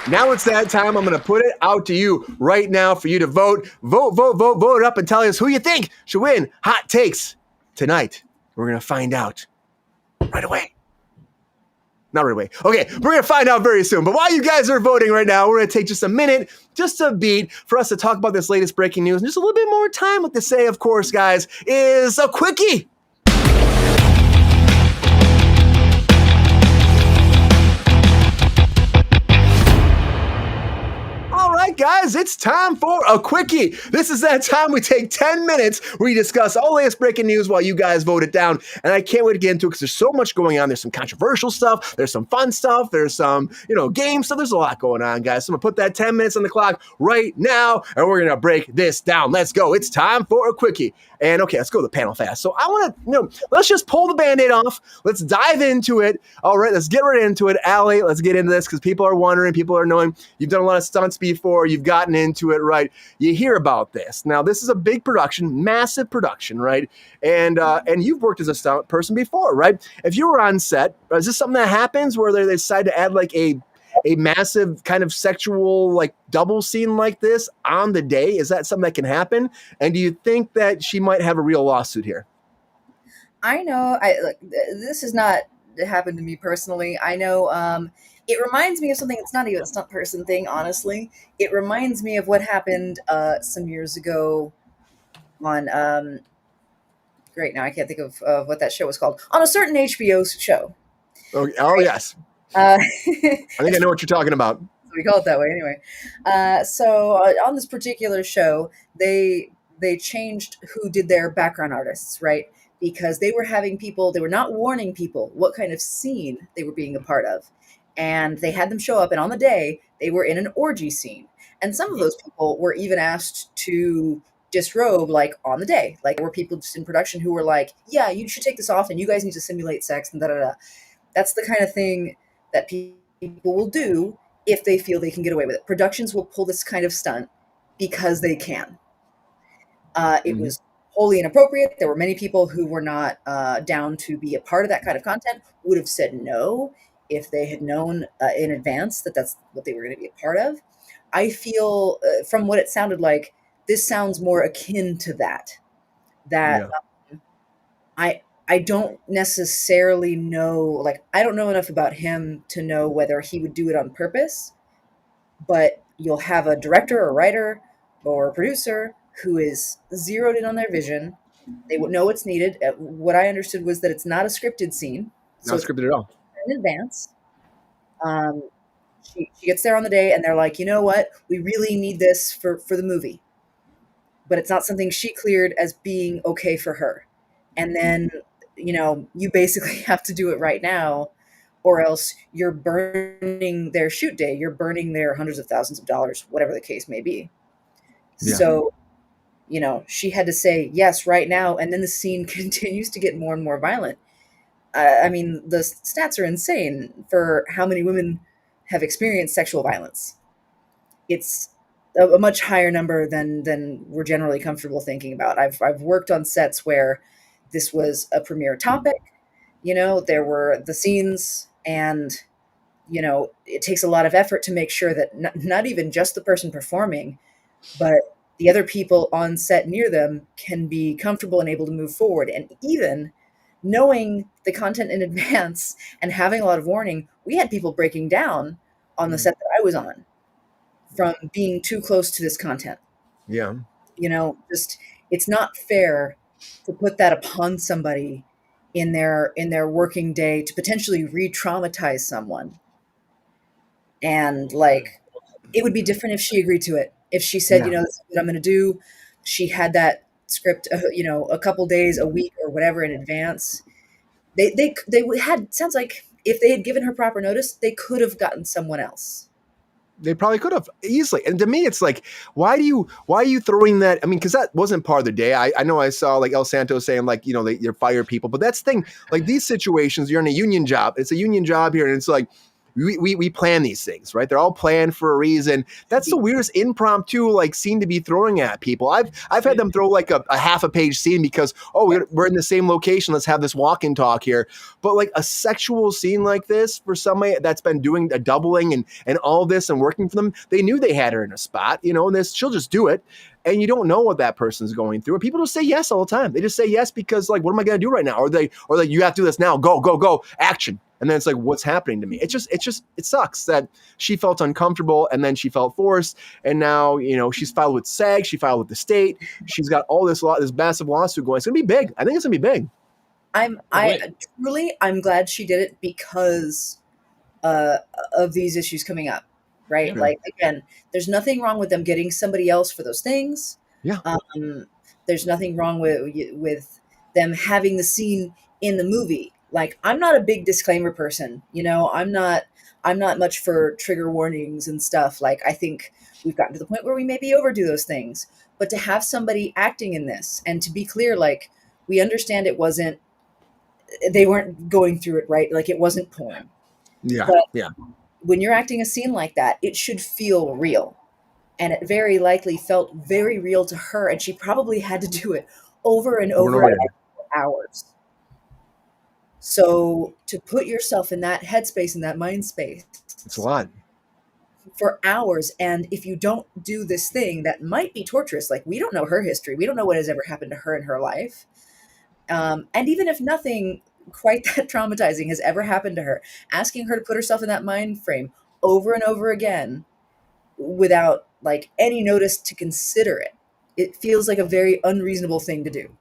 now it's that time. I'm going to put it out to you right now for you to vote. Vote it up and tell us who you think should win hot takes tonight. We're going to find out right away. Not right away. Okay, we're going to find out very soon. But while you guys are voting right now, we're going to take just a minute, just a beat, for us to talk about this latest breaking news. And just a little bit more time. What to say, of course, guys, is a quickie. All right, guys, it's time for a quickie. This is that time we take 10 minutes where we discuss all the latest breaking news while you guys vote it down. And I can't wait to get into it because there's so much going on. There's some controversial stuff. There's some fun stuff. There's some, game stuff. There's a lot going on, guys. So I'm going to put that 10 minutes on the clock right now, and we're going to break this down. Let's go. It's time for a quickie. And okay, let's go to the panel fast. So I want to, let's just pull the Band-Aid off. Let's dive into it. All right, let's get right into it. Allie, let's get into this because people are wondering, people are knowing you've done a lot of stunts before. You've gotten into it, right? You hear about this. Now, this is a big production, massive production, right? And you've worked as a stunt person before, right? If you were on set, is this something that happens where they decide to add like a massive kind of sexual like double scene like this on the day? Is that something that can happen? And do you think that she might have a real lawsuit here? I know. This has not happened to me personally. I know. It reminds me of something. It's not even a stunt person thing, honestly. It reminds me of what happened some years ago. on great, now I can't think of what that show was called, on a certain HBO show. Oh yes, I think I know what you're talking about. we call it that way anyway. So on this particular show, they changed who did their background artists, right? Because they were not warning people what kind of scene they were being a part of. And they had them show up, and on the day, they were in an orgy scene. And some of those people were even asked to disrobe, like, on the day. Like, there were people just in production who were like, yeah, you should take this off, and you guys need to simulate sex, and da-da-da. That's the kind of thing that people will do if they feel they can get away with it. Productions will pull this kind of stunt because they can. It was wholly inappropriate. There were many people who were not down to be a part of that kind of content, would have said no if they had known in advance that that's what they were going to be a part of. I feel, from what it sounded like, this sounds more akin to that. I don't necessarily know, like, I don't know enough about him to know whether he would do it on purpose, but you'll have a director or writer or a producer who is zeroed in on their vision. They would know what's needed. What I understood was that it's not a scripted scene. Not scripted at all. In advance. She gets there on the day, and they're like, you know what? We really need this for the movie. But it's not something she cleared as being okay for her. And then, you basically have to do it right now, or else you're burning their shoot day. You're burning their hundreds of thousands of dollars, whatever the case may be. Yeah. So, she had to say yes right now. And then the scene continues to get more and more violent. I mean, the stats are insane for how many women have experienced sexual violence. It's a much higher number than we're generally comfortable thinking about. I've worked on sets where this was a premier topic. There were the scenes, and it takes a lot of effort to make sure that not even just the person performing, but the other people on set near them can be comfortable and able to move forward. And even knowing the content in advance and having a lot of warning, we had people breaking down on the set that I was on from being too close to this content. Yeah. Just, it's not fair to put that upon somebody in their working day to potentially re-traumatize someone. And like, it would be different if she agreed to it. If she said, this is what I'm going to do. She had that script, a couple days, a week, or whatever in advance. They had, sounds like if they had given her proper notice, they could have gotten someone else. They probably could have easily. And to me, it's like, why are you throwing that? I mean, because that wasn't part of the day. I know I saw like El Santos saying like, they're fire people, but that's the thing. Like these situations, you're in a union job. It's a union job here. And it's like, we plan these things, right? They're all planned for a reason. That's the weirdest impromptu like scene to be throwing at people. I've had them throw like a half a page scene because, we're in the same location. Let's have this walk and talk here. But like a sexual scene like this for somebody that's been doing a doubling and all this and working for them, they knew they had her in a spot, and she'll just do it. And you don't know what that person's going through. And people just say yes all the time. They just say yes because like, what am I going to do right now? Or like, you have to do this now. Go, action. And then it's like, what's happening to me? It sucks that she felt uncomfortable and then she felt forced. And now, she's filed with SAG. She filed with the state. She's got all this massive lawsuit going. It's going to be big. I think it's going to be big. I'm glad she did it because of these issues coming up. Right. Yeah. Like, again, there's nothing wrong with them getting somebody else for those things. Yeah. There's nothing wrong with them having the scene in the movie. Like, I'm not a big disclaimer person. I'm not much for trigger warnings and stuff. Like, I think we've gotten to the point where we maybe overdo those things. But to have somebody acting in this and to be clear, like, we understand they weren't going through it, right? Like, it wasn't porn. Yeah. But yeah. When you're acting a scene like that, it should feel real. And it very likely felt very real to her. And she probably had to do it over and over again for hours. So to put yourself in that headspace, in that mind space. It's a lot. For hours. And if you don't do this thing that might be torturous, like we don't know her history. We don't know what has ever happened to her in her life. And even if nothing quite that traumatizing has ever happened to her, asking her to put herself in that mind frame over and over again without like any notice to consider it it feels like a very unreasonable thing to do.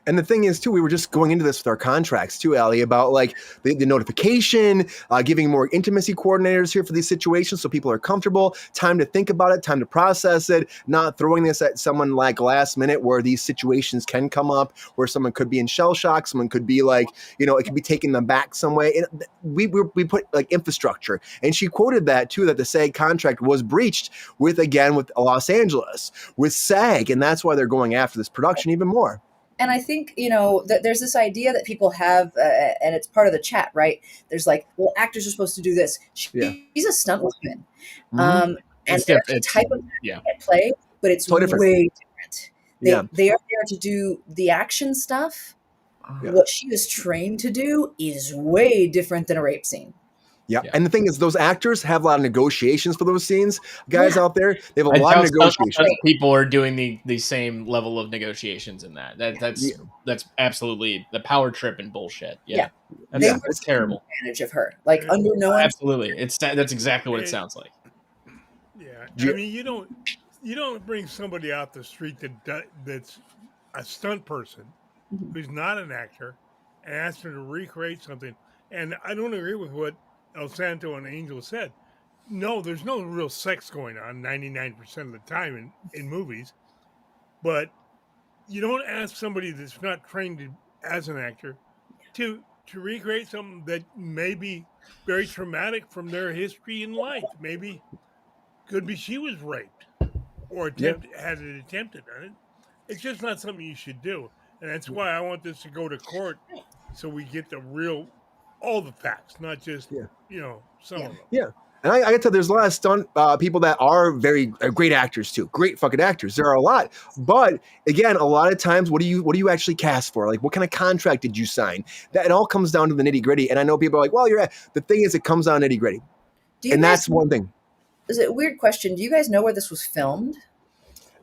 And the thing is, too, we were just going into this with our contracts, too, Allie, about like the notification, giving more intimacy coordinators here for these situations so people are comfortable, time to think about it, time to process it, not throwing this at someone like last minute where these situations can come up, where someone could be in shell shock, someone could be like, you know, it could be taking them back some way. And we put like infrastructure. And she quoted that, too, that the SAG contract was breached with Los Angeles, with SAG. And that's why they're going after this production even more. And I think, you know, that there's this idea that people have, and it's part of the chat, right? There's like, well, actors are supposed to do this. She's a stunt woman. And It's there's diff- a type of yeah. at play, but it's Totally different. way different. They Yeah. are there to do the action stuff. Yeah. What she is trained to do is way different than a rape scene. Yeah. And the thing is, those actors have a lot of negotiations for those scenes. Guys out there, they have a lot of negotiations. People are doing the same level of negotiations in that. That's absolutely the power trip and bullshit. Yeah. That's terrible. Advantage of her, like under no one. Absolutely, that's exactly what it sounds like. Yeah, I mean, you don't bring somebody out the street that's a stunt person who's not an actor and ask her to recreate something. And I don't agree with what El Santo and Angel said. No, there's no real sex going on 99% of the time in movies. But you don't ask somebody that's not trained as an actor to recreate something that may be very traumatic from their history in life. Maybe could be she was raped or had it attempted on it. It's just not something you should do. And that's why I want this to go to court so we get all the facts, not just, some of them. Yeah. And I got to tell you, there's a lot of stunt people that are very great actors too. Great fucking actors. There are a lot. But again, a lot of times, what do you actually cast for? Like, what kind of contract did you sign? That it all comes down to the nitty gritty. And I know people are like, well, the thing is, it comes down nitty gritty. And that's one thing. Is it a weird question? Do you guys know where this was filmed?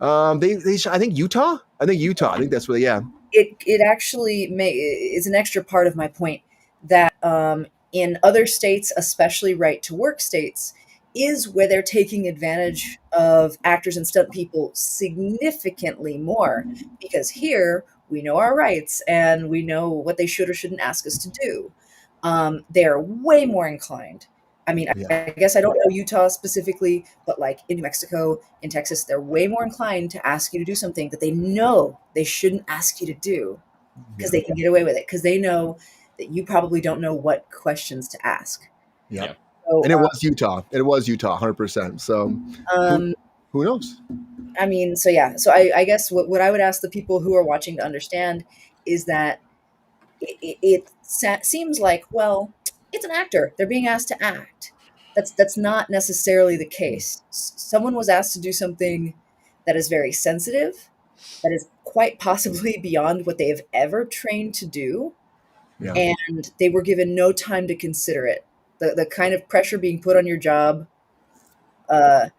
I think Utah. I think that's where It actually is an extra part of my point that in other states, especially right to work states, is where they're taking advantage of actors and stunt people significantly more, because here we know our rights and we know what they should or shouldn't ask us to do. They're way more inclined. I mean, I guess I don't know Utah specifically, but like in New Mexico, in Texas, they're way more inclined to ask you to do something that they know they shouldn't ask you to do because they can get away with it, because they know that you probably don't know what questions to ask. Yeah. So, and it was Utah. 100%. So who knows? I mean, so I guess what I would ask the people who are watching to understand is that it seems like, well, it's an actor. They're being asked to act. That's not necessarily the case. Someone was asked to do something that is very sensitive, that is quite possibly beyond what they have ever trained to do. Yeah. And they were given no time to consider it. The kind of pressure being put on your job to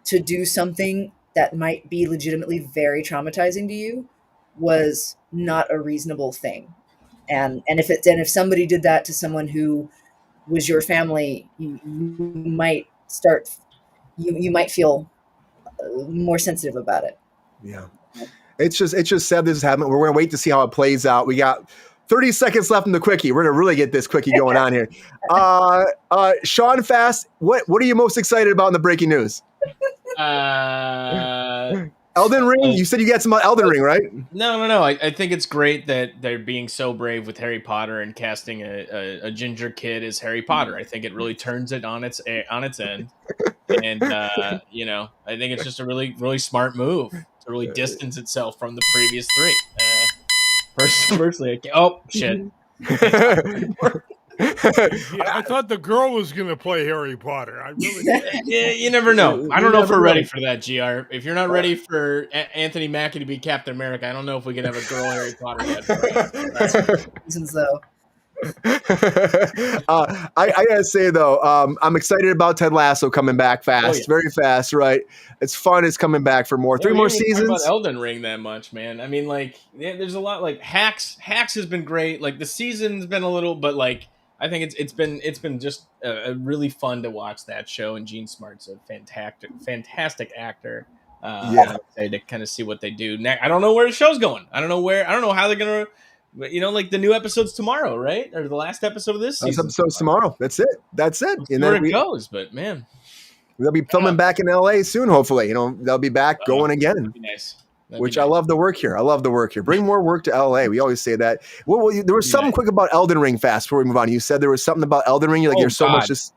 do something that might be legitimately very traumatizing to you was not a reasonable thing. And if somebody did that to someone who was your family, you might feel more sensitive about it. Yeah. It's just sad this is happening. We're going to wait to see how it plays out. We got 30 seconds left in the quickie. We're going to really get this quickie going on here. Sean Fast, what are you most excited about in the breaking news? Elden Ring? You said you got some Elden Ring, right? No. I think it's great that they're being so brave with Harry Potter and casting a ginger kid as Harry Potter. I think it really turns it on its end. And, I think it's just a really, really smart move to really distance itself from the previous three. Personally, shit. I thought the girl was going to play Harry Potter. I really yeah, you never know. I don't know if we're ready for that, GR. If you're not ready for Anthony Mackie to be Captain America, I don't know if we can have a girl Harry Potter yet. Reasons, though. I gotta say though, I'm excited about Ted Lasso coming back fast, very fast, right? It's fun. It's coming back for more, 3 more seasons. About Elden Ring that much, man. I mean, like, there's a lot. Like Hacks has been great. Like the season's been a little, but like I think it's been just really fun to watch that show. And Gene Smart's a fantastic actor. I'm excited to kind of see what they do next. I don't know where the show's going. I don't know how they're gonna, like the new episode's tomorrow, right? Or the last episode of this season. Episode's tomorrow. That's it. And where it goes, but man, they'll be filming back in LA soon. Hopefully, they'll be back going again. That'd be nice. I love the work here. Bring more work to LA. We always say that. There was something quick about Elden Ring fast before we move on. You said there was something about Elden Ring. You're like, there's so much just.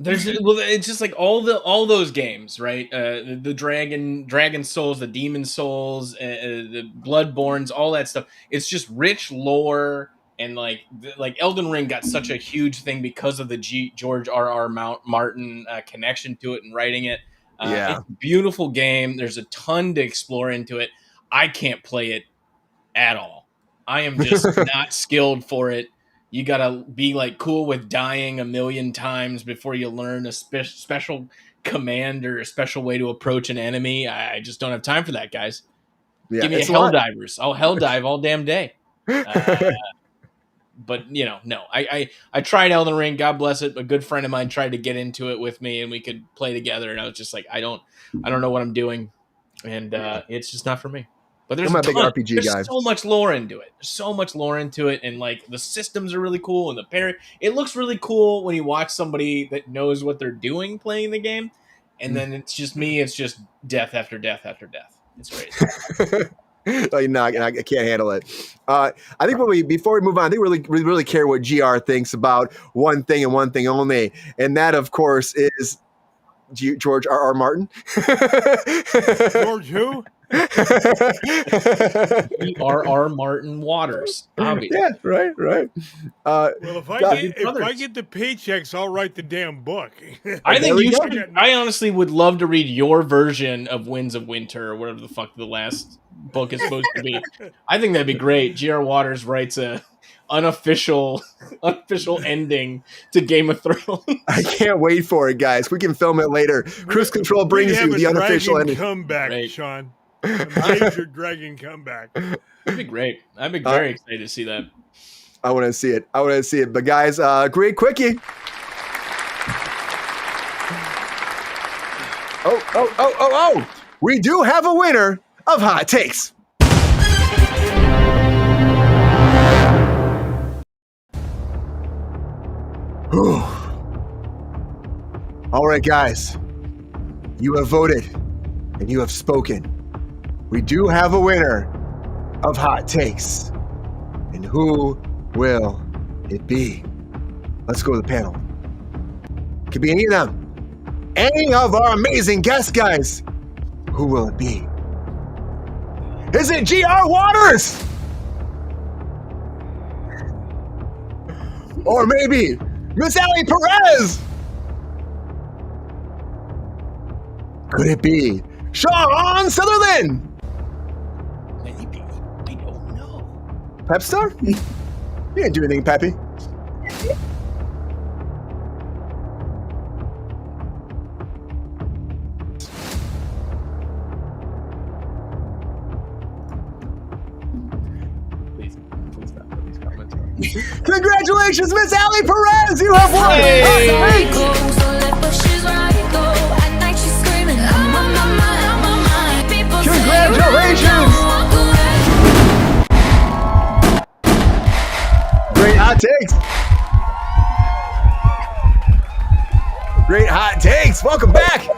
It's just like all those games, right? The Dragon Souls, the Demon Souls, the Bloodborns, all that stuff. It's just rich lore, and like Elden Ring got such a huge thing because of the George R.R. Martin connection to it and writing it. It's a beautiful game. There's a ton to explore into it. I can't play it at all. I am just not skilled for it. You gotta be like cool with dying a million times before you learn a special command or a special way to approach an enemy. I just don't have time for that, guys. Give me a Helldivers. I'll Helldive all damn day. But no. I tried Elden Ring. God bless it. A good friend of mine tried to get into it with me, and we could play together. And I was just like, I don't know what I'm doing, and it's just not for me. But there's a big RPG there's guy. So much lore into it. There's so much lore into it, and like the systems are really cool, and the parry. It looks really cool when you watch somebody that knows what they're doing playing the game, and then it's just me. It's just death after death after death. It's crazy. I can't handle it. I think before we move on, I think we really care what GR thinks about one thing and one thing only, and that, of course, is George R.R. Martin. George who? R.R. Martin Waters. Obviously. Yeah, right. Well, if I get the paychecks, I'll write the damn book. I think you should. I honestly would love to read your version of Winds of Winter or whatever the fuck the last book is supposed to be. I think that'd be great. G.R. Waters writes a unofficial ending to Game of Thrones. I can't wait for it, guys. We can film it later. Kruse Control brings you the unofficial ending. Comeback, right. Sean. A major dragon comeback. That'd be great. I'd be very excited to see that. I want to see it. But guys, great quickie. Oh. We do have a winner of Hot Takes. All right, guys. You have voted and you have spoken. We do have a winner of Hot Takes. And who will it be? Let's go to the panel. It could be any of them. Any of our amazing guests, guys. Who will it be? Is it G.R. Waters? Or maybe Miss Allie Perez? Could it be Sean Sutherland? Maybe. We don't know. Pep Star? You didn't do anything, Peppy. Please stop putting these comments on. Congratulations, Miss Allie Perez! You have won! Hey! Congratulations! Great hot takes! Great hot takes! Welcome back!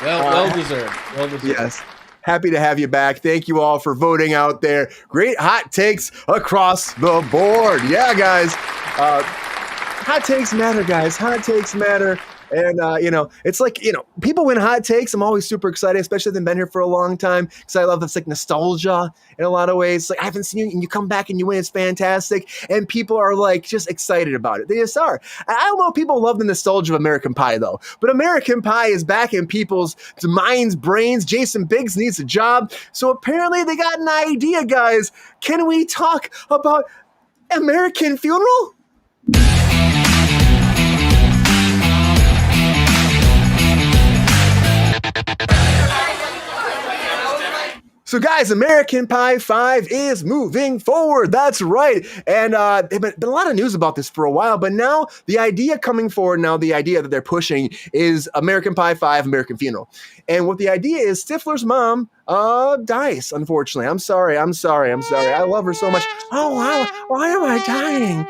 Well deserved. Well deserved. Yes. Happy to have you back. Thank you all for voting out there. Great hot takes across the board. Yeah, guys. Hot takes matter, guys. Hot takes matter. And, it's like, people win hot takes. I'm always super excited, especially if they've been here for a long time, because I love this like nostalgia in a lot of ways. Like, I haven't seen you and you come back and you win. It's fantastic. And people are like just excited about it. They just are. I don't know if people love the nostalgia of American Pie, though. But American Pie is back in people's minds, brains. Jason Biggs needs a job. So apparently they got an idea, guys. Can we talk about American Funeral? So, guys, American Pie 5 is moving forward. That's right. And there's been a lot of news about this for a while, but now the idea coming forward, the idea that they're pushing is American Pie 5, American Funeral. And what the idea is, Stifler's mom dies, unfortunately. I'm sorry. I love her so much. Oh, wow. Why am I dying?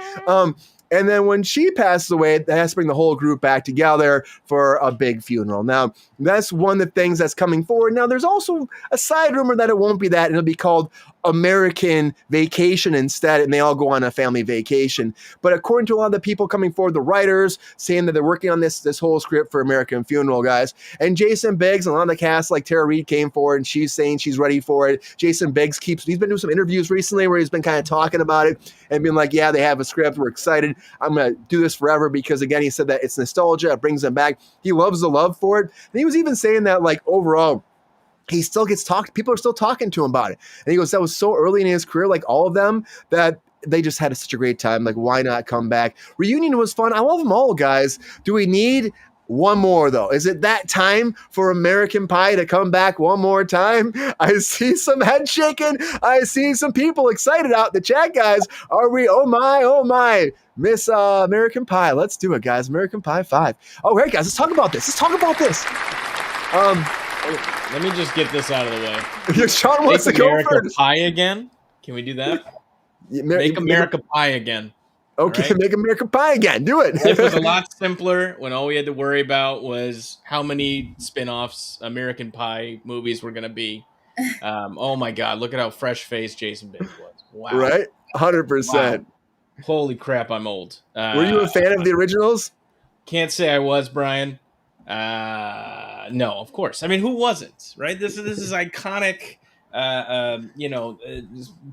And then when she passes away, they have to bring the whole group back together for a big funeral. Now, that's one of the things that's coming forward. Now, there's also a side rumor that it won't be that, and it'll be called American Vacation instead, and they all go on a family vacation. But according to a lot of the people coming forward, the writers saying that they're working on this whole script for American Funeral, guys. And Jason Biggs and a lot of the cast, like Tara Reid, came forward, and she's saying she's ready for it. Jason Biggs he's been doing some interviews recently where he's been kind of talking about it and being like, yeah, they have a script. We're excited. I'm going to do this forever because, again, he said that it's nostalgia. It brings him back. He loves the love for it. And he was even saying that, like, overall, he still gets talked. People are still talking to him about it. And he goes, that was so early in his career, like all of them, that they just had such a great time. Like, why not come back? Reunion was fun. I love them all, guys. Do we need one more, though? Is it that time for American Pie to come back one more time? I see some head shaking. I see some people excited out in the chat, guys. Are we? Oh, my. Miss American Pie. Let's do it, guys. American Pie 5. Oh, right, guys. Let's talk about this. Let me just get this out of the way. Sean wants Make to go America first. Pie again? Can we do that? Make America Pie again. Okay, right? Make America Pie again. Do it. Life was a lot simpler when all we had to worry about was how many spin-offs American Pie movies were going to be. Oh, my God. Look at how fresh-faced Jason Biggs was. Wow. Right? 100%. Wow. Holy crap, I'm old. Were you a fan of the originals? Can't say I was, Brian. No, of course. I mean, who wasn't, right? This is iconic,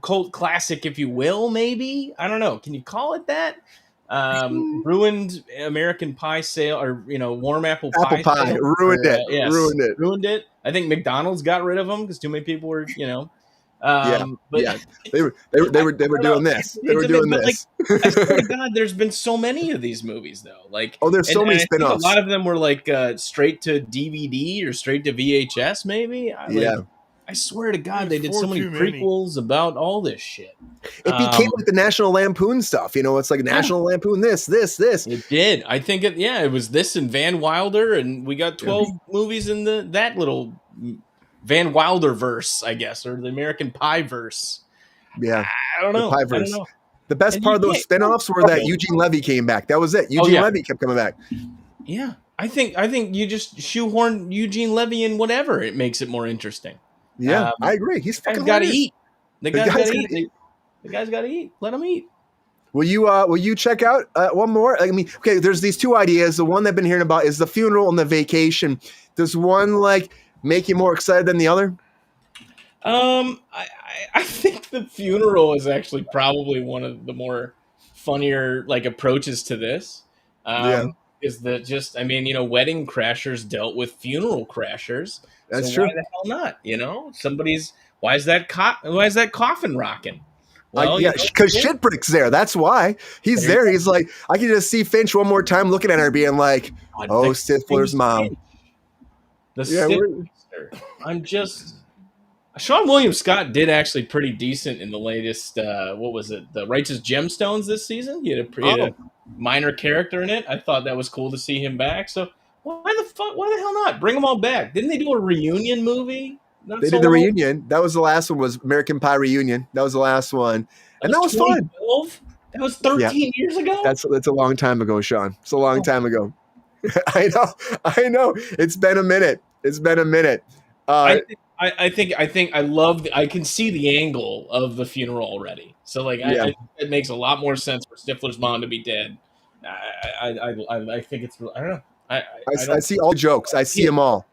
cult classic, if you will, maybe. I don't know. Can you call it that? Ruined American Pie sale, or, warm apple pie. Apple pie. Ruined it. Yes, Ruined it. I think McDonald's got rid of them because too many people were, They were doing this. They were doing this. I swear to God, there's been so many of these movies though. Like, there's so many spin-offs. A lot of them were like straight to DVD or straight to VHS, maybe. I swear to God, they did so many prequels about all this shit. It became like the National Lampoon stuff. It's like National Lampoon this. It did. I think it was this and Van Wilder, and we got 12 movies in that little Van Wilder verse, I guess, or the American Pie verse. Yeah. I don't know. The Pie verse. The best part of those spin-offs were that Eugene Levy came back. That was it. Eugene Levy kept coming back. Yeah. I think you just shoehorn Eugene Levy in whatever. It makes it more interesting. Yeah, I agree. He's fucking got to eat. The guy's got to eat. The guy's got to eat. Let him eat. Will you check out one more? I mean, okay, there's these two ideas. The one I've been hearing about is the funeral and the vacation. Does one make you more excited than the other? I think the funeral is actually probably one of the more funnier approaches to this. Is that just, Wedding Crashers dealt with funeral crashers. That's so true. Why the hell not? Why is that coffin rocking? Well, because Shitbrick's there. That's why he's there. He's like, I can just see Finch one more time looking at her, being like, "Oh, Stifler's mom." Sean William Scott did actually pretty decent in the latest. What was it? The Righteous Gemstones this season. He had a minor character in it. I thought that was cool to see him back. So why the hell not? Bring them all back. Didn't they do a reunion movie? They did the reunion. That was the last one. Was American Pie Reunion. That was the last one, and that was fun. That was 13 years ago. That's a long time ago, Sean. It's a long time ago. I know. It's been a minute. I can see the angle of the funeral already. So it makes a lot more sense for Stifler's mom to be dead. I think it's, I don't know. I see all the jokes. I see them all.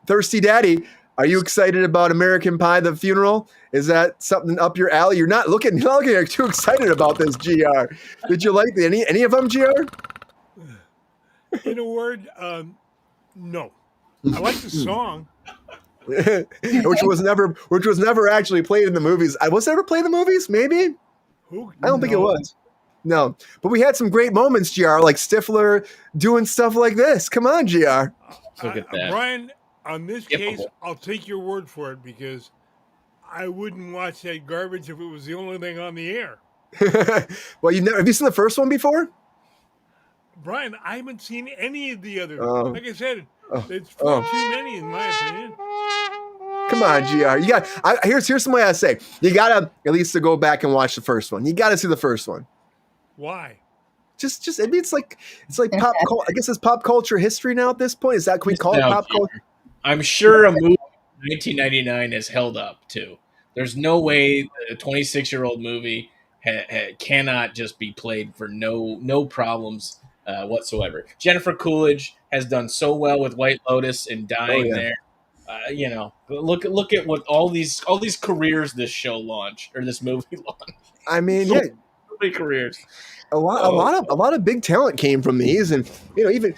Thirsty Daddy, are you excited about American Pie, the funeral? Is that something up your alley? You're not looking like too excited about this, GR. Did you like any of them, GR? In a word, no. I like the song. which was never actually played in the movies. Was it ever played in the movies? Maybe. I don't think it was. No, but we had some great moments, GR, like Stifler doing stuff like this. Come on, GR. Look at that, Brian. on this skippable. case, I'll take your word for it because I wouldn't watch that garbage if it was the only thing on the air. Well, have you seen the first one before? Brian, I haven't seen any of the others. Oh. Like I said, Oh. it's far too many in my opinion. Come on, GR. Here's some way I say. You gotta at least to go back and watch the first one. You gotta see the first one. Why? Just I mean, it's like pop culture. I guess it's pop culture history now at this point. Is that, can we call it pop culture? I'm sure a movie from 1999 has held up too. There's no way that a 26-year-old movie cannot just be played for no problems whatsoever. Jennifer Coolidge has done so well with White Lotus and dying there. Look at what all these careers this show launched or this movie launched. I mean, so many careers. A lot of big talent came from these, and even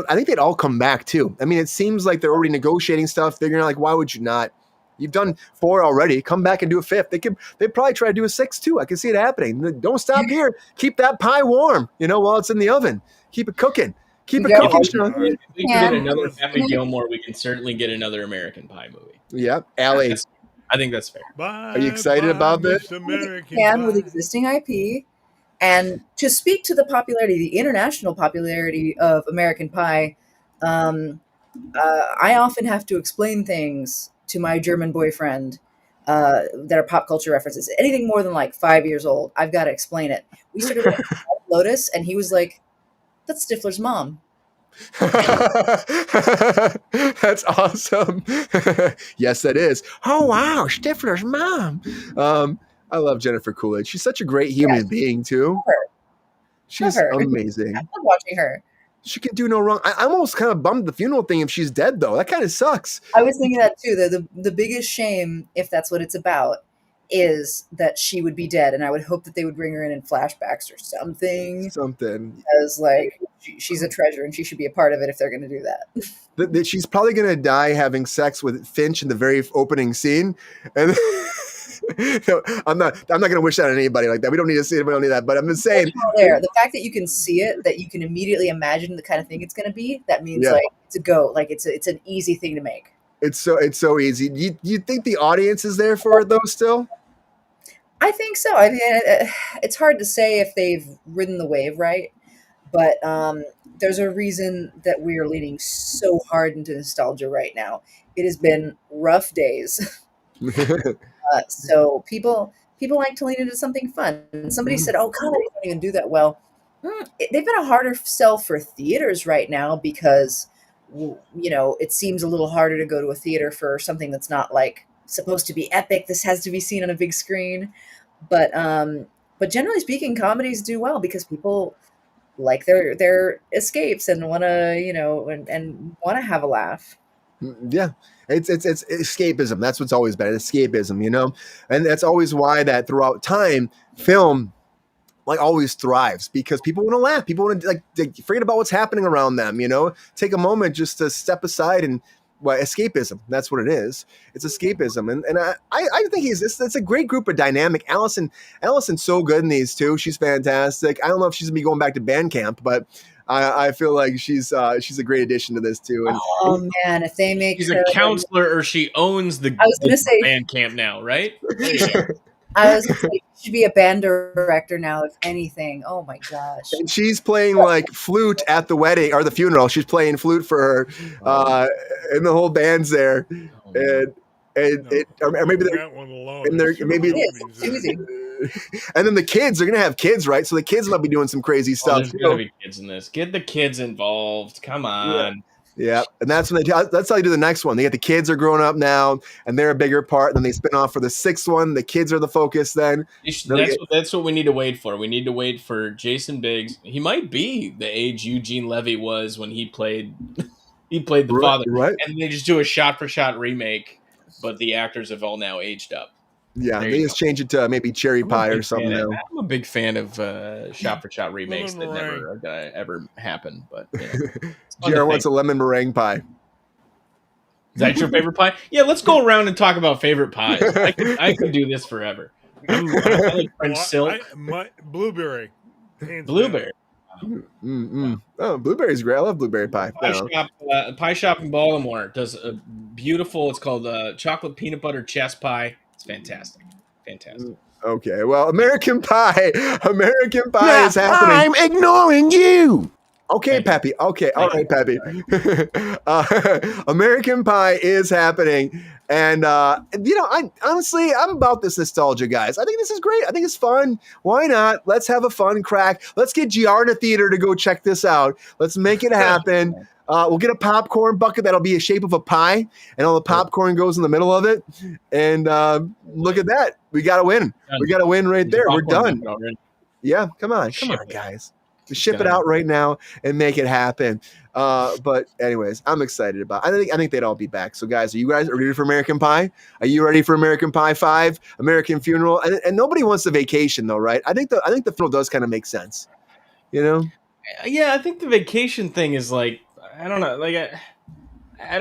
I think they'd all come back too. I mean, it seems like they're already negotiating stuff, figuring out like, why would you not? You've done 4 already. Come back and do a 5th. They'd probably try to do a 6th too. I can see it happening. Don't stop here. Keep that pie warm, while it's in the oven. Keep it cooking. Keep it cooking, Sean. If we can get another Happy Gilmore, we can certainly get another American Pie movie. Yeah, Allie. I think that's fair. Are you excited about this? With existing IP, and to speak to the international popularity of American Pie, I often have to explain things to my German boyfriend that are pop culture references. Anything more than like 5 years old, I've got to explain it. We started with Lotus, and he was like, "That's Stifler's mom." That's awesome. Yes, that is. Oh wow, Stifler's mom. I love Jennifer Coolidge. She's such a great human being too. She's amazing. I love watching her. She can do no wrong. I'm almost kind of bummed the funeral thing if she's dead though. That kind of sucks. I was thinking that too. The biggest shame, if that's what it's about, is that she would be dead, and I would hope that they would bring her in flashbacks or something. Because like she's a treasure, and she should be a part of it if they're going to do that. She's probably going to die having sex with Finch in the very opening scene, and no, I'm not going to wish that on anybody like that. We don't need to see it. We don't need that. But I'm just saying, the fact that you can see it, that you can immediately imagine the kind of thing it's going to be, that means like it's a go. Like it's an easy thing to make. It's so easy. Do you think the audience is there for it though? Still. I think so. I mean, it's hard to say if they've ridden the wave right, but there's a reason that we are leaning so hard into nostalgia right now. It has been rough days. So people like to lean into something fun. And somebody said, "Oh, comedy don't even do that well." They've been a harder sell for theaters right now because, it seems a little harder to go to a theater for something that's not like supposed to be epic. This has to be seen on a big screen. But generally speaking, comedies do well because people like their escapes and want to, and want to have a laugh. Yeah. It's escapism. That's what's always been escapism, and that's always why that throughout time film like always thrives because people want to laugh. People want to like forget about what's happening around them, take a moment just to step aside and escapism. That's what it is. It's escapism. And I think it's a great group of dynamic. Allison's so good in these too. She's fantastic. I don't know if she's gonna be going back to band camp, but I feel like she's a great addition to this too. And, man, if they make she's a counselor or she owns the band camp now, right? I was going to say she should be a band director now, if anything. Oh my gosh! And she's playing like flute at the wedding or the funeral. She's playing flute for her, and the whole band's there, or maybe and then the kids, they're gonna have kids, right? So the kids might be doing some crazy stuff. There's gonna be kids in this. Get the kids involved. Come on. Yeah, and that's when that's how you do the next one. They get the kids are growing up now, and they're a bigger part. Then they spin off for the 6th one. The kids are the focus. Then that's what we need to wait for. We need to wait for Jason Biggs. He might be the age Eugene Levy was when he played the father, right? And they just do a shot-for-shot remake, but the actors have all now aged up. Yeah, they just change it to maybe Cherry Pie or something. I'm a big fan of shot-for-shot remakes that never ever happen. But Jared wants a lemon meringue pie. Is that your favorite pie? Yeah, let's go around and talk about favorite pies. I could do this forever. I like French silk. Blueberry. Blueberry. Oh, blueberries great. I love blueberry pie. Pie shop in Baltimore does a beautiful. It's called chocolate peanut butter chess pie. It's fantastic. Fantastic. Okay, well, American Pie Yeah, is happening. I'm ignoring you. Okay, Pappy. Okay, all right, Pappy. American Pie is happening, and I'm about this nostalgia, guys. I think this is great. I think it's fun. Why not? Let's have a fun crack. Let's get Giarna Theater to go check this out. Let's make it happen. We'll get a popcorn bucket that'll be a shape of a pie, and all the popcorn goes in the middle of it. And look at that. We got to win. We got to win right there. We're done. Yeah, come on, guys. Ship it out right now and make it happen. But anyways, I'm excited about it. I think they'd all be back. So guys, are you guys ready for American Pie? Are you ready for American Pie 5, American Funeral? And nobody wants the vacation though, right? I think the funeral does kind of make sense. You know? Yeah, I think the vacation thing is like, I don't know, like I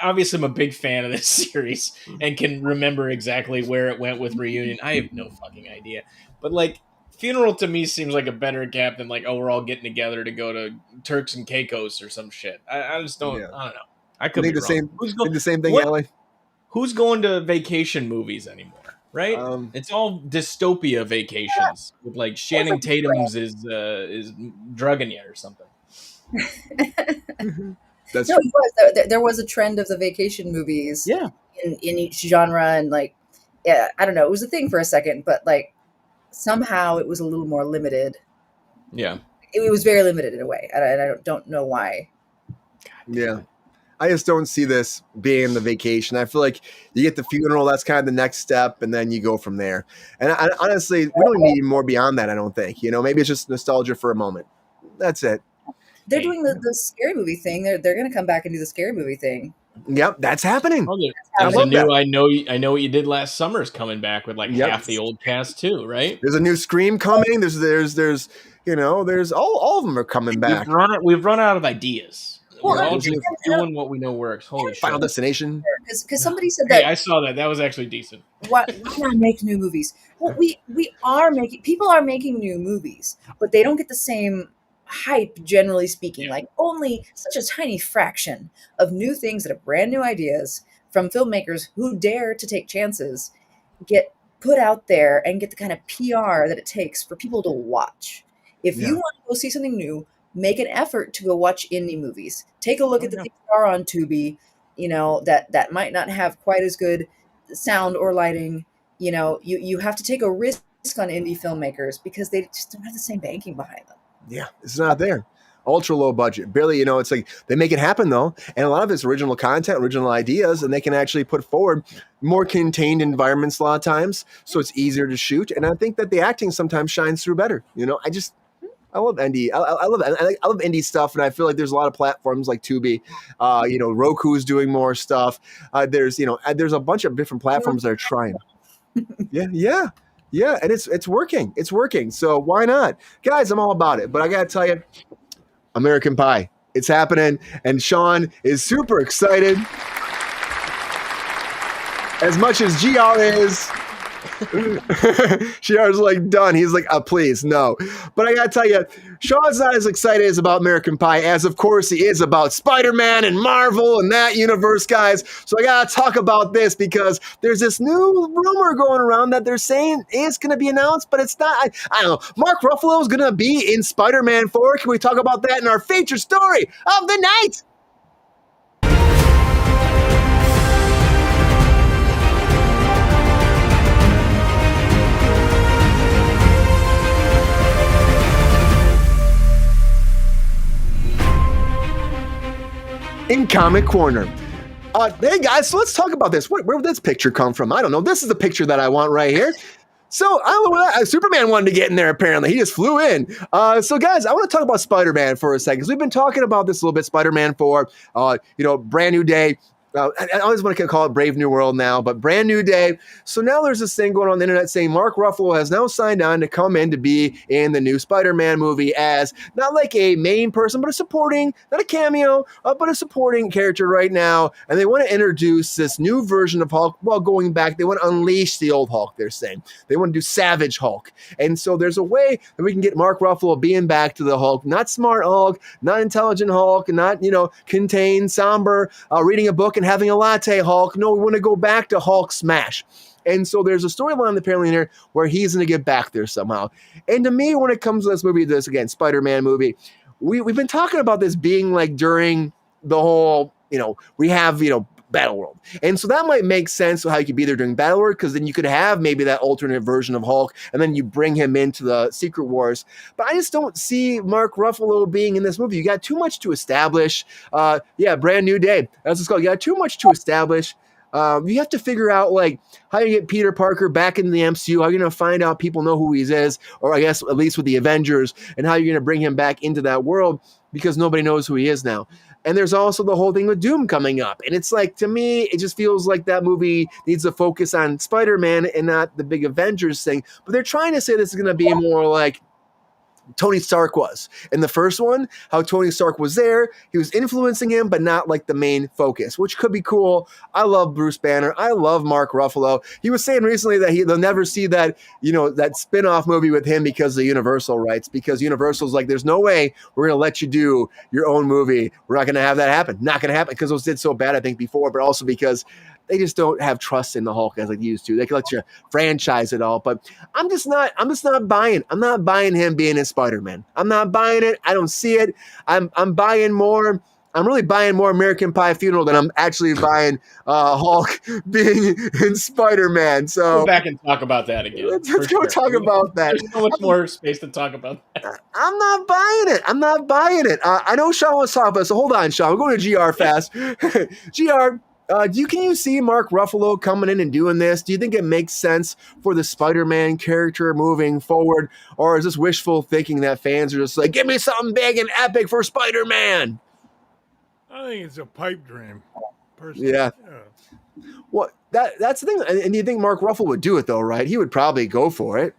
obviously I'm a big fan of this series and can remember exactly where it went with Reunion. I have no fucking idea. But like Funeral to me seems like a better cap than like, oh, we're all getting together to go to Turks and Caicos or some shit. I just don't. Yeah. I don't know. I could think the same thing, Ellie. Who's going to vacation movies anymore? Right? It's all dystopia vacations with like Channing Tatum's is drugging you or something. There was a trend of the vacation movies. Yeah. In each genre and like, yeah, I don't know. It was a thing for a second, but like. Somehow it was a little more limited. Yeah. It was very limited in a way. I don't know why. Yeah. I just don't see this being the vacation. I feel like you get the funeral, that's kind of the next step, and then you go from there. And honestly, we don't need more beyond that, I don't think. You know, maybe it's just nostalgia for a moment. That's it. They're doing the scary movie thing. They're going to come back and do the scary movie thing. Yep, that's happening. Oh, there's a new I know what you did last summer is coming back with like half the old cast too, right? There's a new Scream coming. There's all of them are coming back. We've run out of ideas. Well, we're all just doing what we know works. Holy shit. Final Destination. Because somebody said that. Hey, I saw that. That was actually decent. Why not make new movies? Well, people are making new movies, but they don't get the same hype, generally speaking. Like only such a tiny fraction of new things that are brand new ideas from filmmakers who dare to take chances get put out there and get the kind of PR that it takes for people to watch. If you want to go see something new, make an effort to go watch indie movies. Take a look at the things that are on Tubi, that might not have quite as good sound or lighting. You have to take a risk on indie filmmakers because they just don't have the same banking behind them. Yeah, it's not there. Ultra low budget. Barely, it's like they make it happen though. And a lot of it's original content, original ideas, and they can actually put forward more contained environments a lot of times. So it's easier to shoot. And I think that the acting sometimes shines through better. I love indie. I love indie stuff. And I feel like there's a lot of platforms like Tubi, Roku's doing more stuff. There's a bunch of different platforms that are trying. Yeah. Yeah, and it's working. It's working. So why not? Guys, I'm all about it. But I got to tell you, American Pie, it's happening. And Sean is super excited. As much as GR is. GR's like done. He's like, please, no. But I got to tell you, Sean's not as excited about American Pie as, of course, he is about Spider-Man and Marvel and that universe, guys. So I got to talk about this because there's this new rumor going around that they're saying it's going to be announced, but it's not. I don't know. Mark Ruffalo is going to be in Spider-Man 4. Can we talk about that in our feature story of the night? In Comic Corner. Hey guys, so let's talk about this. Where did this picture come from? I don't know. This is the picture that I want right here. So I don't know what Superman wanted to get in there, apparently. He just flew in. So guys, I want to talk about Spider-Man for a second, because we've been talking about this a little bit. Spider-Man 4, brand new day. I always want to call it Brave New World now, but Brand New Day. So now there's this thing going on the internet saying Mark Ruffalo has now signed on to come in to be in the new Spider-Man movie as not like a main person, but a supporting, not a cameo, but a supporting character right now. And they want to introduce this new version of Hulk while going back. They want to unleash the old Hulk, they're saying. They want to do Savage Hulk. And so there's a way that we can get Mark Ruffalo being back to the Hulk, not smart Hulk, not intelligent Hulk, not, contained, somber, reading a book and having a latte Hulk. No, we want to go back to Hulk smash. And so there's a storyline apparently in here where he's going to get back there somehow. And to me, when it comes to this movie, this again, Spider-Man movie, we've been talking about this being like during the whole, we have, Battle World. And so that might make sense how you could be there during Battle World, because then you could have maybe that alternate version of Hulk, and then you bring him into the Secret Wars. But I just don't see Mark Ruffalo being in this movie. You got too much to establish. Brand New Day. That's what it's called. You got too much to establish. You have to figure out like how you get Peter Parker back into the MCU, how you're going to find out people know who he is, or I guess at least with the Avengers, and how you're going to bring him back into that world, because nobody knows who he is now. And there's also the whole thing with Doom coming up. And it's like, to me, it just feels like that movie needs to focus on Spider-Man and not the big Avengers thing. But they're trying to say this is going to be more like Tony Stark was in the first one, how Tony Stark was there. He was influencing him, but not like the main focus, which could be cool. I love Bruce Banner. I love Mark Ruffalo. He was saying recently that they'll never see that, that spin-off movie with him because of Universal rights, because Universal's like, there's no way we're going to let you do your own movie. We're not going to have that happen. Not going to happen because those did so bad, I think, before, but also because they just don't have trust in the Hulk as they used to. They can let you franchise it all, but I'm just not buying. I'm not buying him being in Spider-Man. I'm not buying it. I don't see it. I'm buying more. I'm really buying more American Pie Funeral than I'm actually buying Hulk being in Spider-Man. So go back and talk about that again. Let's go talk about that. There's so much more space to talk about that. I'm not buying it. I know Sean wants to talk about it, so hold on, Sean. We're going to GR fast. GR. Can you see Mark Ruffalo coming in and doing this? Do you think it makes sense for the Spider-Man character moving forward? Or is this wishful thinking that fans are just like, give me something big and epic for Spider-Man? I think it's a pipe dream, personally. Yeah. Well, that's the thing. And do you think Mark Ruffalo would do it, though, right? He would probably go for it.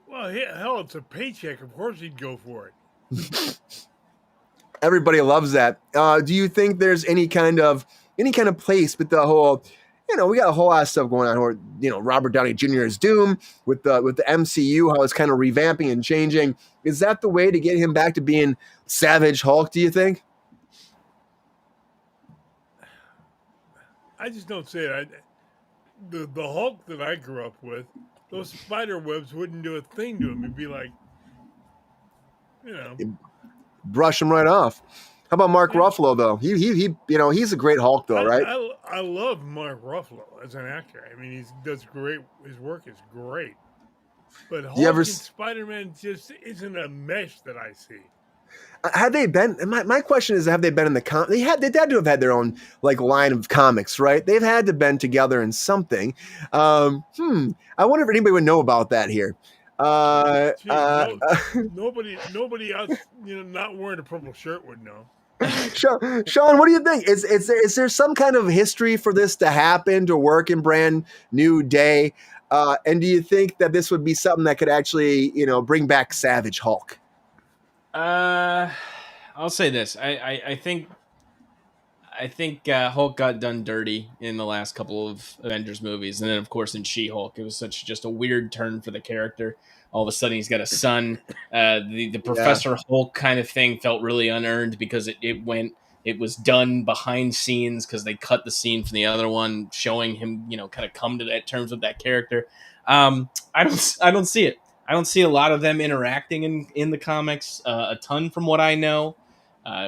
Well, hell, it's a paycheck. Of course he'd go for it. Everybody loves that. Do you think there's any kind of place with the whole, we got a whole lot of stuff going on where, Robert Downey Jr. is Doom with the MCU, how it's kind of revamping and changing. Is that the way to get him back to being Savage Hulk, do you think? I just don't see it. The Hulk that I grew up with, those spider webs wouldn't do a thing to him. It'd be like, brush him right off. How about Mark Ruffalo, though? He's a great Hulk, though, right? I love Mark Ruffalo as an actor. I mean, he does great. His work is great. But Hulk and Spider-Man just isn't a mesh that I see. Had they been? My question is, have they been in the They had to have had their own line of comics, right? They've had to been together in something. I wonder if anybody would know about that here. Nobody else, not wearing a purple shirt would know. Sean, what do you think? Is there some kind of history for this to happen, to work in Brand New Day? And do you think that this would be something that could actually, bring back Savage Hulk? I'll say this. I think Hulk got done dirty in the last couple of Avengers movies, and then of course in She-Hulk, it was just a weird turn for the character. All of a sudden, he's got a son. The Professor Hulk kind of thing felt really unearned because it was done behind scenes because they cut the scene from the other one, showing him kind of come to that terms with that character. I don't see it. I don't see a lot of them interacting in the comics a ton from what I know.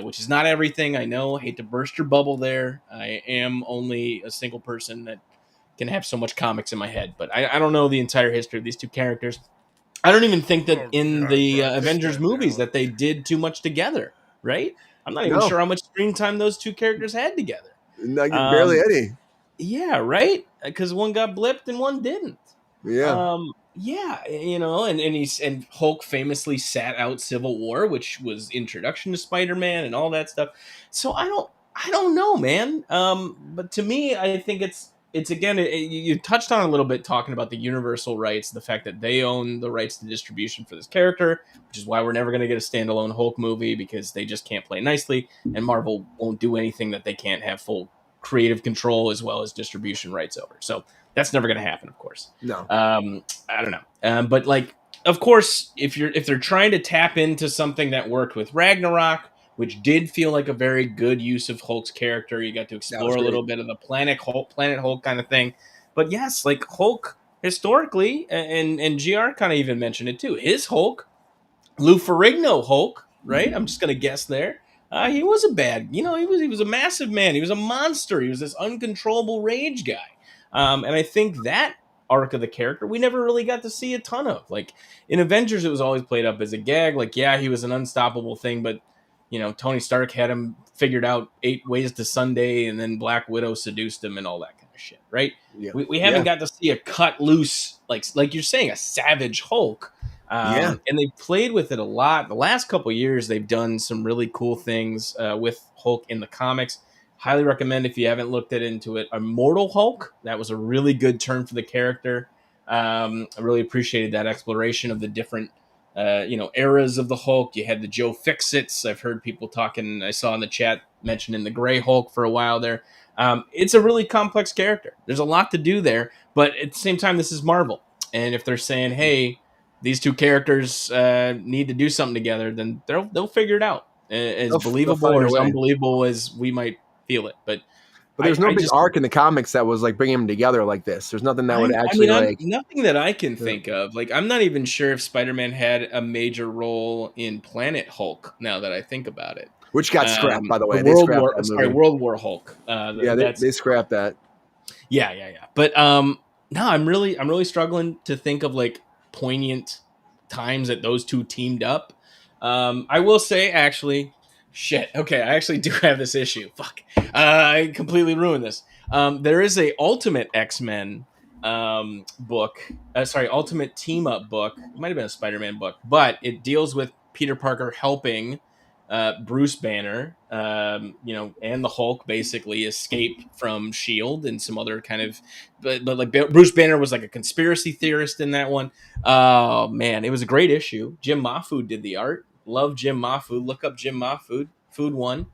Which is not everything. I know. I hate to burst your bubble there. I am only a single person that can have so much comics in my head, but I don't know the entire history of these two characters. I don't even think that the Avengers movies that they did too much together, right? I'm not even sure how much screen time those two characters had together. Barely any. Yeah, right? Because one got blipped and one didn't. Yeah. And Hulk famously sat out Civil War, which was introduction to Spider-Man and all that stuff. So I I don't know, man. But to me, I think it's again. You touched on a little bit talking about the Universal rights, the fact that they own the rights to distribution for this character, which is why we're never going to get a standalone Hulk movie because they just can't play nicely, and Marvel won't do anything that they can't have full creative control as well as distribution rights over. So that's never going to happen, of course. No. I don't know, but like, of course, if they're trying to tap into something that worked with Ragnarok, which did feel like a very good use of Hulk's character. You got to explore a little bit of the Planet Hulk kind of thing. But yes, like Hulk historically, and GR kind of even mentioned it too. His Hulk, Lou Ferrigno Hulk, right? I'm just gonna guess there. He was a bad, he was a massive man. He was a monster. He was this uncontrollable rage guy. And I think that arc of the character we never really got to see a ton of. Like in Avengers, it was always played up as a gag. Like, yeah, he was an unstoppable thing, but Tony Stark had him figured out 8 ways to Sunday, and then Black Widow seduced him and all that kind of shit, right? Yeah. We haven't got to see a cut loose, like you're saying, a savage Hulk. And they played with it a lot. The last couple of years, they've done some really cool things with Hulk in the comics. Highly recommend if you haven't looked into it. Immortal Hulk, that was a really good turn for the character. I really appreciated that exploration of the different eras of the Hulk. You had the Joe Fixits. I've heard people talking. I saw in the chat mentioning the Gray Hulk for a while there. It's a really complex character. There's a lot to do there, but at the same time, this is Marvel, and if they're saying, "Hey, these two characters need to do something together," then they'll figure it out. As believable or as unbelievable as we might feel it, but there's no big arc in the comics that was like bringing them together like this. There's nothing that would actually nothing that I can think of. Like, I'm not even sure if Spider-Man had a major role in Planet Hulk. Now that I think about it, which got scrapped, by the way. World War Hulk. They scrapped that. Yeah. But no, I'm really struggling to think of like poignant times that those two teamed up. I will say, actually. Shit. Okay, I actually do have this issue. Fuck. I completely ruined this. There is a Ultimate X-Men book. Ultimate Team Up book. It might have been a Spider-Man book, but it deals with Peter Parker helping Bruce Banner, and the Hulk basically escape from S.H.I.E.L.D. and some other kind of, but like Bruce Banner was like a conspiracy theorist in that one. Oh man, it was a great issue. Jim Mahfood did the art. Love Jim Mahfood. Look up Jim Mahfood. Food one.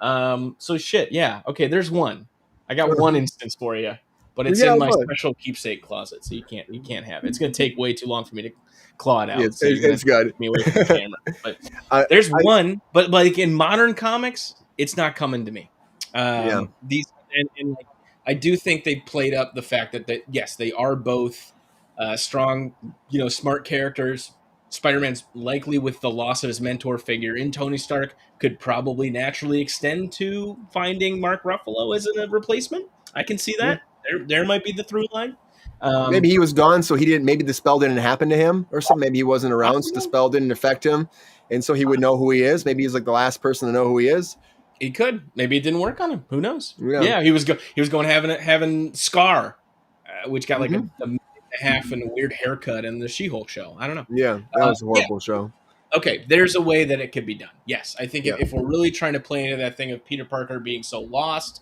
So shit. Yeah. Okay. There's one. I got one instance for you, but it's in my special keepsake closet, so you can't have it. It's gonna take way too long for me to claw it out. Yeah, it's good. Me away from the camera. But there's one. But like in modern comics, it's not coming to me. These and like, I do think they played up the fact that yes, they are both strong, smart characters. Spider-Man's likely, with the loss of his mentor figure in Tony Stark, could probably naturally extend to finding Mark Ruffalo as a replacement. I can see that. There might be the through line. Maybe he was gone, so he didn't. Maybe the spell didn't happen to him, or something. Maybe he wasn't around, so the spell didn't affect him, and so he would know who he is. Maybe he's like the last person to know who he is. He could. Maybe it didn't work on him. Who knows? Yeah, he was going having Scar, which got like a half and a weird haircut in the She-Hulk show. I don't know. Yeah, that was a horrible show. Okay, there's a way that it could be done. Yes, I think if we're really trying to play into that thing of Peter Parker being so lost,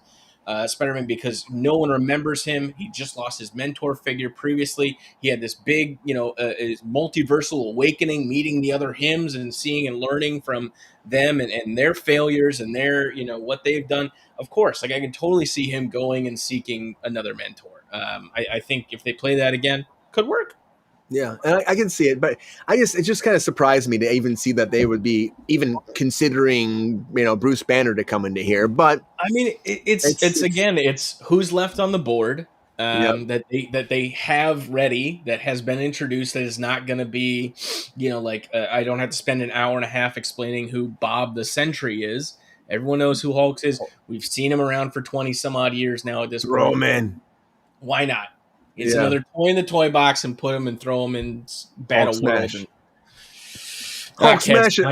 Spider-Man, because no one remembers him. He just lost his mentor figure previously. He had this big, his multiversal awakening, meeting the other hymns and seeing and learning from them and their failures and their, what they've done. Of course, like I can totally see him going and seeking another mentor. I think if they play that again, could work. Yeah, and I can see it, but it just kind of surprised me to even see that they would be even considering, Bruce Banner to come into here. But I mean, it's who's left on the board that they have ready, that has been introduced, that is not going to be, I don't have to spend an hour and a half explaining who Bob the Sentry is. Everyone knows who Hulk is. We've seen him around for 20 some odd years now at this point. Roman. Why not? It's another toy in the toy box and put him and throw him in Battle World. Hulk smash it.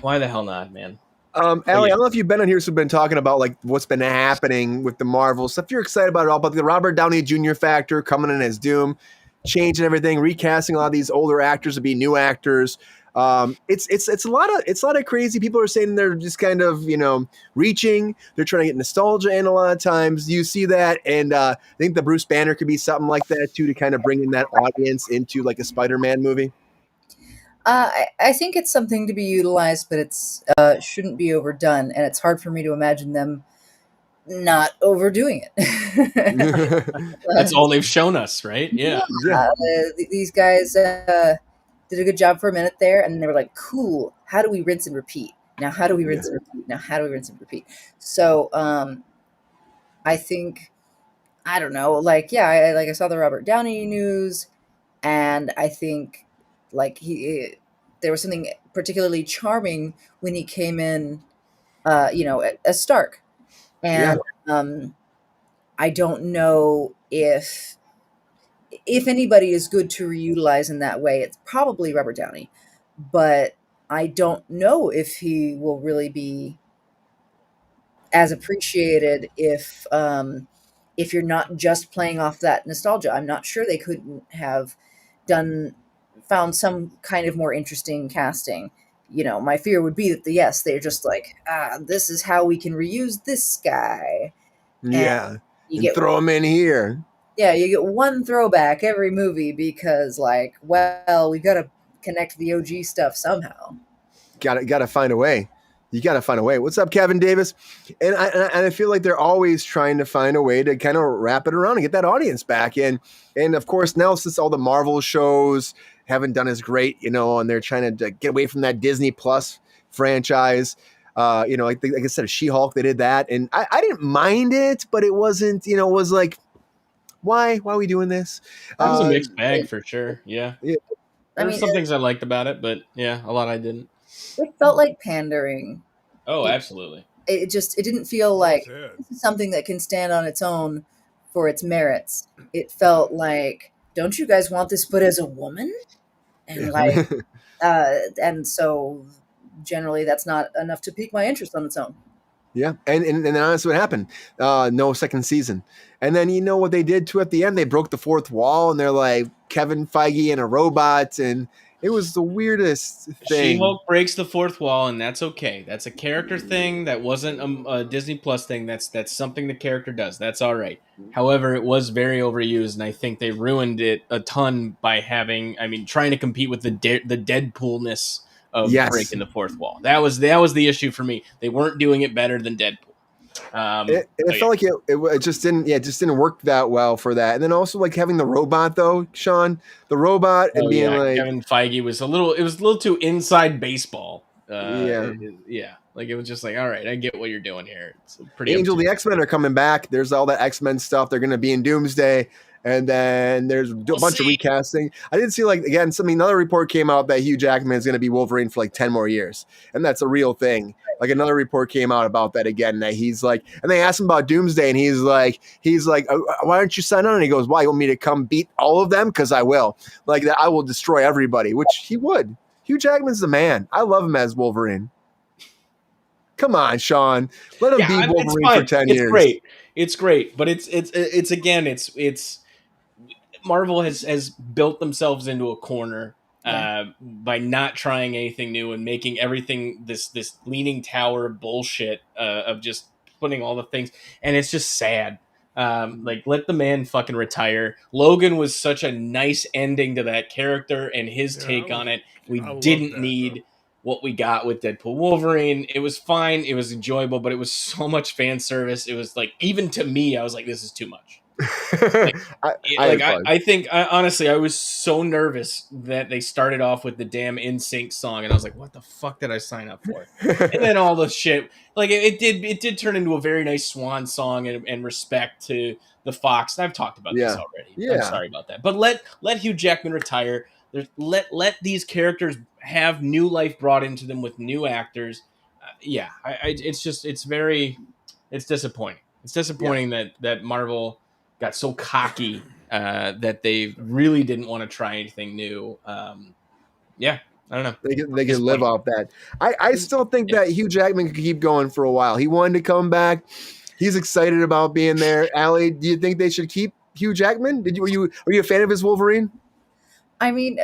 Why the hell not, man? Allie, I don't know if you've been on here, so we've been talking about like what's been happening with the Marvel stuff. You're excited about it all, about the Robert Downey Jr. factor coming in as Doom, changing everything, recasting a lot of these older actors to be new actors. It's a lot of crazy people are saying they're just kind of reaching. They're trying to get nostalgia in a lot of times. You see that, and I think the Bruce Banner could be something like that too, to kind of bring in that audience into like a Spider-Man movie. I think it's something to be utilized, but it's shouldn't be overdone, and it's hard for me to imagine them not overdoing it. That's all they've shown us, right? Yeah. Yeah. These guys did a good job for a minute there, and they were like, "Cool. How do we rinse and repeat? Now, how do we rinse and repeat? Now, how do we rinse and repeat?" So, I think I don't know. Like, yeah, I saw the Robert Downey news, and I think like there was something particularly charming when he came in, as Stark, and I don't know if anybody is good to reutilize in that way. It's probably Robert Downey, but I don't know if he will really be as appreciated if you're not just playing off that nostalgia. I'm not sure they couldn't have found some kind of more interesting casting. My fear would be that they're just like, this is how we can reuse this guy. Yeah. And and throw him in here. Yeah, you get one throwback every movie because, like, well, we got to connect the OG stuff somehow. Got to find a way. You got to find a way. What's up, Kevin Davis? And I feel like they're always trying to find a way to kind of wrap it around and get that audience back. And of course, now since all the Marvel shows haven't done as great, and they're trying to get away from that Disney Plus franchise. Like I said, She-Hulk, they did that. And I didn't mind it, but it wasn't, it was like, why are we doing this? It was a mixed bag for sure. Yeah. I There's some things I liked about it, but yeah, a lot I didn't. It felt like pandering. Oh, absolutely. It didn't feel like this is something that can stand on its own for its merits. It felt like, don't you guys want this but as a woman? And like, and so generally that's not enough to pique my interest on its own. Yeah, and then that's what happened. No second season. And then what they did too at the end? They broke the fourth wall, and they're like Kevin Feige and a robot, and it was the weirdest thing. She-Hulk breaks the fourth wall, and that's okay. That's a character thing. That wasn't a Disney Plus thing. That's something the character does. That's all right. However, it was very overused, and I think they ruined it a ton by trying to compete with the Deadpoolness of breaking the fourth wall. That was the issue for me. They weren't doing it better than Deadpool. It felt like it just didn't work that well for that. And then also like having the robot though, Sean, the robot and being like Kevin Feige was a little too inside baseball. Like it was just like, all right, I get what you're doing here. It's pretty Angel, the X-Men are coming back. There's all that X-Men stuff. They're going to be in Doomsday. And then there's a bunch of recasting. I didn't see another report came out that Hugh Jackman is going to be Wolverine for like 10 more years. And that's a real thing. Like another report came out about that again, that he's like, and they asked him about Doomsday and he's like, why aren't you signing on? And he goes, why, you want me to come beat all of them? Cause I will. Like that, I will destroy everybody, which he would. Hugh Jackman's the man. I love him as Wolverine. Come on, Sean. Let him be Wolverine for 10 years. It's great. But it's Marvel has built themselves into a corner by not trying anything new and making everything this leaning tower bullshit of just putting all the things, and it's just sad. Like, let the man fucking retire. Logan was such a nice ending to that character and his take on it. We didn't need what we got with Deadpool Wolverine. It was fine. It was enjoyable, but it was so much fan service. It was like, even to me, I was like, this is too much. I think honestly, I was so nervous that they started off with the damn NSYNC song, and I was like, "What the fuck did I sign up for?" And then all the shit, like it did turn into a very nice swan song and respect to the Fox. And I've talked about this already. Yeah. I'm sorry about that, but let Hugh Jackman retire. Let these characters have new life brought into them with new actors. It's disappointing. It's disappointing that Marvel got so cocky that they really didn't want to try anything new. I don't know. They can live off that. I still think that Hugh Jackman could keep going for a while. He wanted to come back. He's excited about being there. Allie, do you think they should keep Hugh Jackman? Were you a fan of his Wolverine? I mean,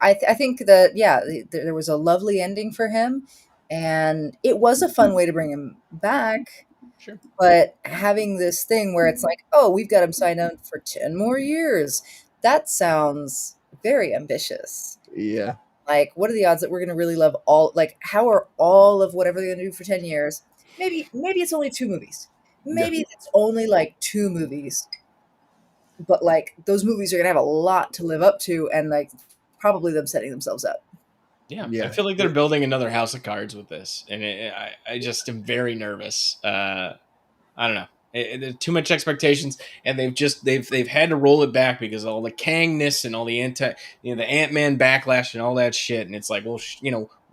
I think that there was a lovely ending for him, and it was a fun way to bring him back. Sure. But having this thing where it's like, oh, we've got him signed on for 10 more years, that sounds very ambitious. Yeah. Like, what are the odds that we're going to really love all? Like, how are all of whatever they're going to do for 10 years? Maybe it's only 2 movies. Maybe it's only like 2 movies. But like those movies are going to have a lot to live up to, and like probably them setting themselves up. Yeah, Yeah. I feel like they're building another House of Cards with this, and I just am very nervous. I don't know. There's too much expectations, and they've had to roll it back because of all the Kangness and all the the Ant-Man backlash and all that shit. And it's like, well,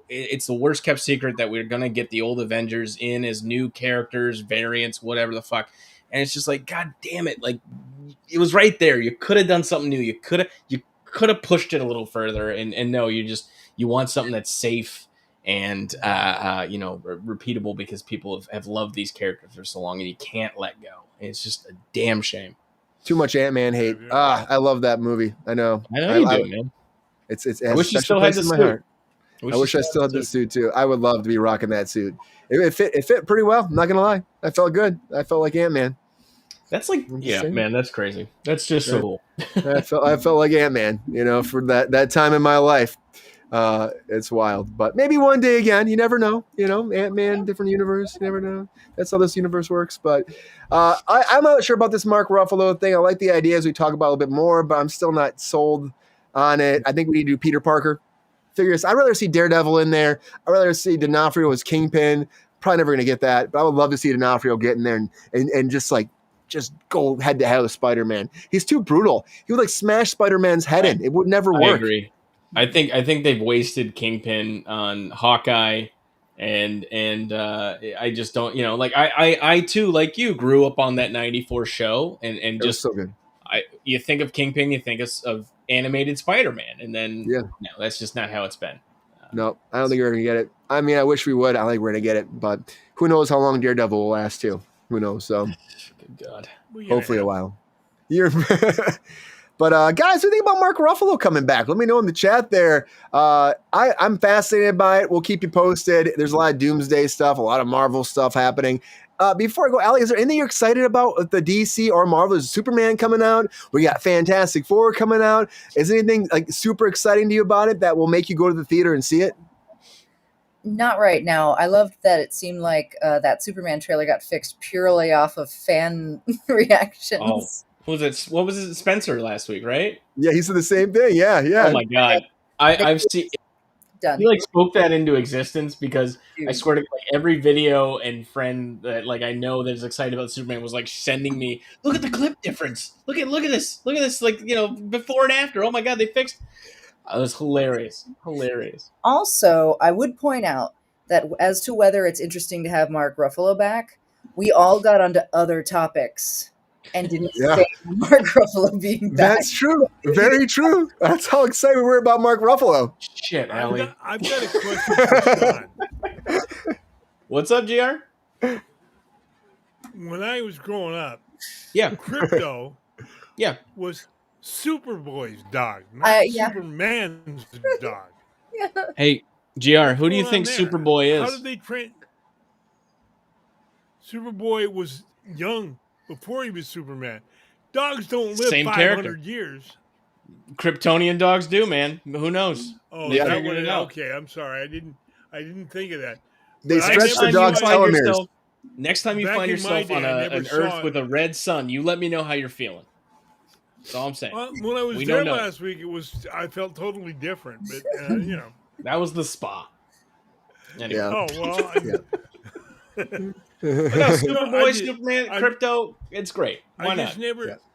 it's the worst kept secret that we're gonna get the old Avengers in as new characters, variants, whatever the fuck. And it's just like, God damn it! Like, it was right there. You could have done something new. You could have pushed it a little further. And no, you want something that's safe and repeatable, because people have loved these characters for so long, and you can't let go. And it's just a damn shame. Too much Ant-Man hate. I love that movie. I know you do, man. It has I wish a you special still had place the in my suit. heart. I wish I still had the suit too. I would love to be rocking that suit. It fit pretty well. I'm not gonna lie. I felt good. I felt like Ant-Man. That's like, man, that's crazy. That's just so cool. I felt like Ant-Man, for that time in my life. It's wild, but maybe one day again. You never know. Ant-Man, different universe. You never know. That's how this universe works. But I'm not sure about this Mark Ruffalo thing. I like the idea as we talk about a little bit more, but I'm still not sold on it. I think we need to do Peter Parker. Figures. I'd rather see Daredevil in there. I'd rather see D'Onofrio as Kingpin. Probably never gonna get that, but I would love to see D'Onofrio get in there and just go head to head with Spider-Man. He's too brutal. He would like smash Spider-Man's head in. It would never work. I agree. I think they've wasted Kingpin on Hawkeye, and I just don't, like I too, like you, grew up on that '94 show, and just so good. You think of Kingpin, you think of animated Spider-Man, and then no, that's just not how it's been. No, I don't think we're gonna get it. I mean, I wish we would. I don't think we're gonna get it, but who knows how long Daredevil will last too? Who knows? So, good God, hopefully a while. But guys, what do you think about Mark Ruffalo coming back? Let me know in the chat there. I'm fascinated by it. We'll keep you posted. There's a lot of Doomsday stuff, a lot of Marvel stuff happening. Before I go, Ali, is there anything you're excited about with the DC or Marvel? Is Superman coming out? We got Fantastic Four coming out. Is anything like super exciting to you about it that will make you go to the theater and see it? Not right now. I loved that it seemed like that Superman trailer got fixed purely off of fan reactions. What was it? Spencer last week, right? Yeah, he said the same thing. Yeah. Oh my God, I've seen. Done. He spoke that into existence, because I swear to God, every video and friend that I know that's excited about Superman was sending me, look at the clip difference. Look at this. Before and after. Oh my God, they fixed. It was hilarious. Also, I would point out that as to whether it's interesting to have Mark Ruffalo back, we all got onto other topics and didn't say Mark Ruffalo being back. That's true. Very true. That's how excited we were about Mark Ruffalo. Shit, Allie. I've got a question for Sean. What's up, GR? When I was growing up, Crypto was Superboy's dog, not Superman's dog. Yeah. Hey, GR, who do you think Superboy is? How did they train? Superboy was young before he was Superman. Dogs don't live 500 years. Kryptonian dogs do, man. Who knows? Oh, okay. I'm sorry. I didn't think of that. They stretch the dog's telomeres. Next time you find yourself on an Earth with a red sun, you let me know how you're feeling. That's all I'm saying. Well, when I was there last week, I felt totally different, but that was the spa. Anyway. Yeah. Oh well. Superboy, Superman, Crypto, it's great. Why not?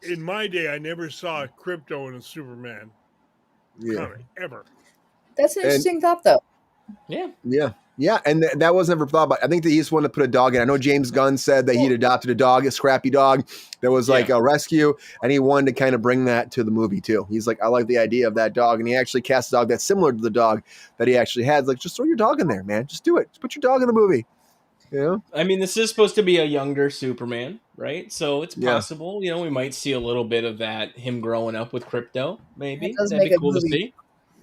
In my day, I never saw a Crypto and a Superman comic ever. That's an interesting thought, though. Yeah, and that was never thought about. I think that he just wanted to put a dog in. I know James Gunn said that he'd adopted a dog, a scrappy dog that was like a rescue, and he wanted to kind of bring that to the movie too. He's like, I like the idea of that dog, and he actually cast a dog that's similar to the dog that he actually had. Like, just throw your dog in there, man. Just do it. Just put your dog in the movie. I mean, this is supposed to be a younger Superman, right? So it's possible, we might see a little bit of that, him growing up with Crypto, maybe. That'd be cool to see.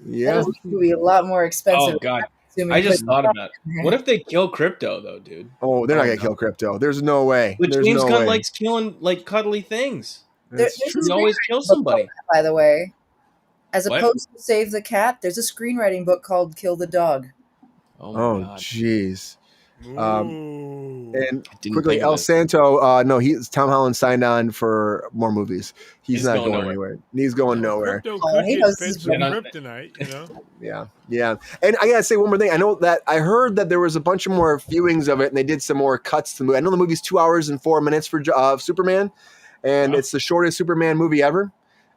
Yeah. does make the movie a lot more expensive. Oh God, Assuming I just put- thought about it. What if they kill Crypto though, dude? Oh, they're not gonna no. kill Crypto. There's no way. But There's James no Gunn way. likes killing like cuddly things. That's there's true. He a always screenwriting kills book somebody. called that, by the way. As What? opposed to Save the Cat, there's a screenwriting book called Kill the Dog. Oh my Oh, God. jeez. Ooh. And I didn't quickly, think of El it. Santo. No, Tom Holland signed on for more movies. He's not going nowhere. anywhere. He's going Well, nowhere. Crypto Oh, could he get knows fed his some brand. kryptonite, you know. Yeah. And I gotta say one more thing. I know that I heard that there was a bunch of more viewings of it, and they did some more cuts to the movie. I know the movie's 2 hours and 4 minutes for Superman, and Wow. it's the shortest Superman movie ever.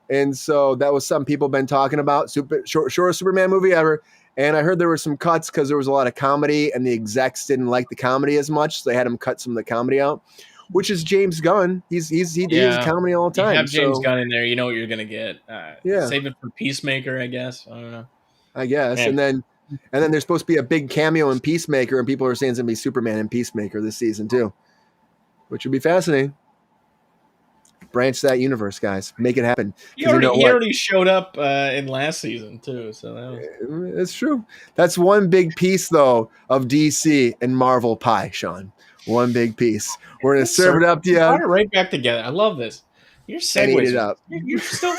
And so that was something people have been talking about. Shortest Superman movie ever. And I heard there were some cuts because there was a lot of comedy, and the execs didn't like the comedy as much, so they had him cut some of the comedy out. Which is James Gunn. He does comedy all the You time. have James so, Gunn in there, you know what you're gonna get. Yeah. Save it for Peacemaker, I guess. I don't know. I guess. Man. And then there's supposed to be a big cameo in Peacemaker, and people are saying it's gonna be Superman in Peacemaker this season too, which would be fascinating. Branch that universe, guys. Make it happen. He 'Cause you know what? already showed up in last season too, so that was... It's true. That's one big piece, though, of DC and Marvel pie, Sean. One big piece. We're gonna serve it up to Brought you it right back together. I love this. Your and eat segues. it up. You're still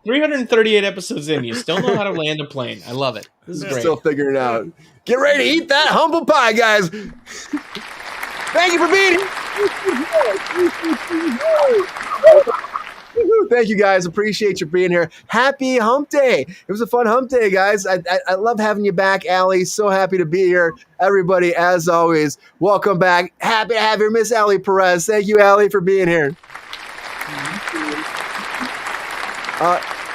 338 episodes in. You still know how to land a plane. I love it. This is great. Still figuring it out. Get ready to eat that humble pie, guys. Thank you for being here. Thank you, guys. Appreciate you being here. Happy Hump Day. It was a fun Hump Day, guys. I love having you back, Allie. So happy to be here. Everybody, as always, welcome back. Happy to have you, Miss Allie Perez. Thank you, Allie, for being here.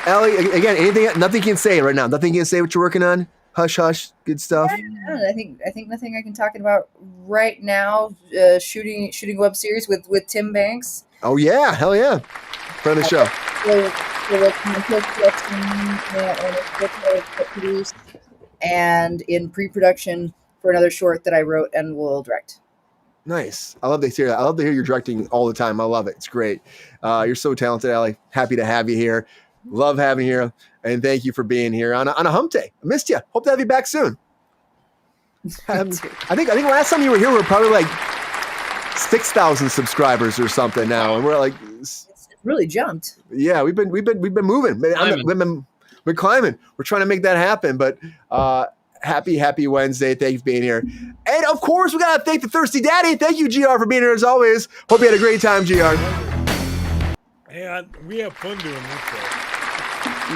Allie, again, nothing you can say right now. Nothing you can say what you're working on. Hush, hush. Good stuff. I don't know, I think nothing I can talk about right now. Shooting a web series with Tim Banks. Oh, yeah. Hell yeah. Friend of the show. We're working on post-production and produced, and in pre-production for another short that I wrote and will direct. Nice. I love to hear that. I love to hear you directing all the time. I love it. It's great. You're so talented, Allie. Happy to have you here. Love having you here. And thank you for being here on a Hump Day. I missed you. Hope to have you back soon. I think last time you were here, we were probably like 6,000 subscribers or something now. And we're like, It's really jumped. yeah, we've been moving. We've been climbing. We're trying to make that happen. But happy Wednesday. Thank you for being here. And of course, we got to thank the Thirsty Daddy. Thank you, GR, for being here as always. Hope you had a great time, GR. Hey, we have fun doing this show.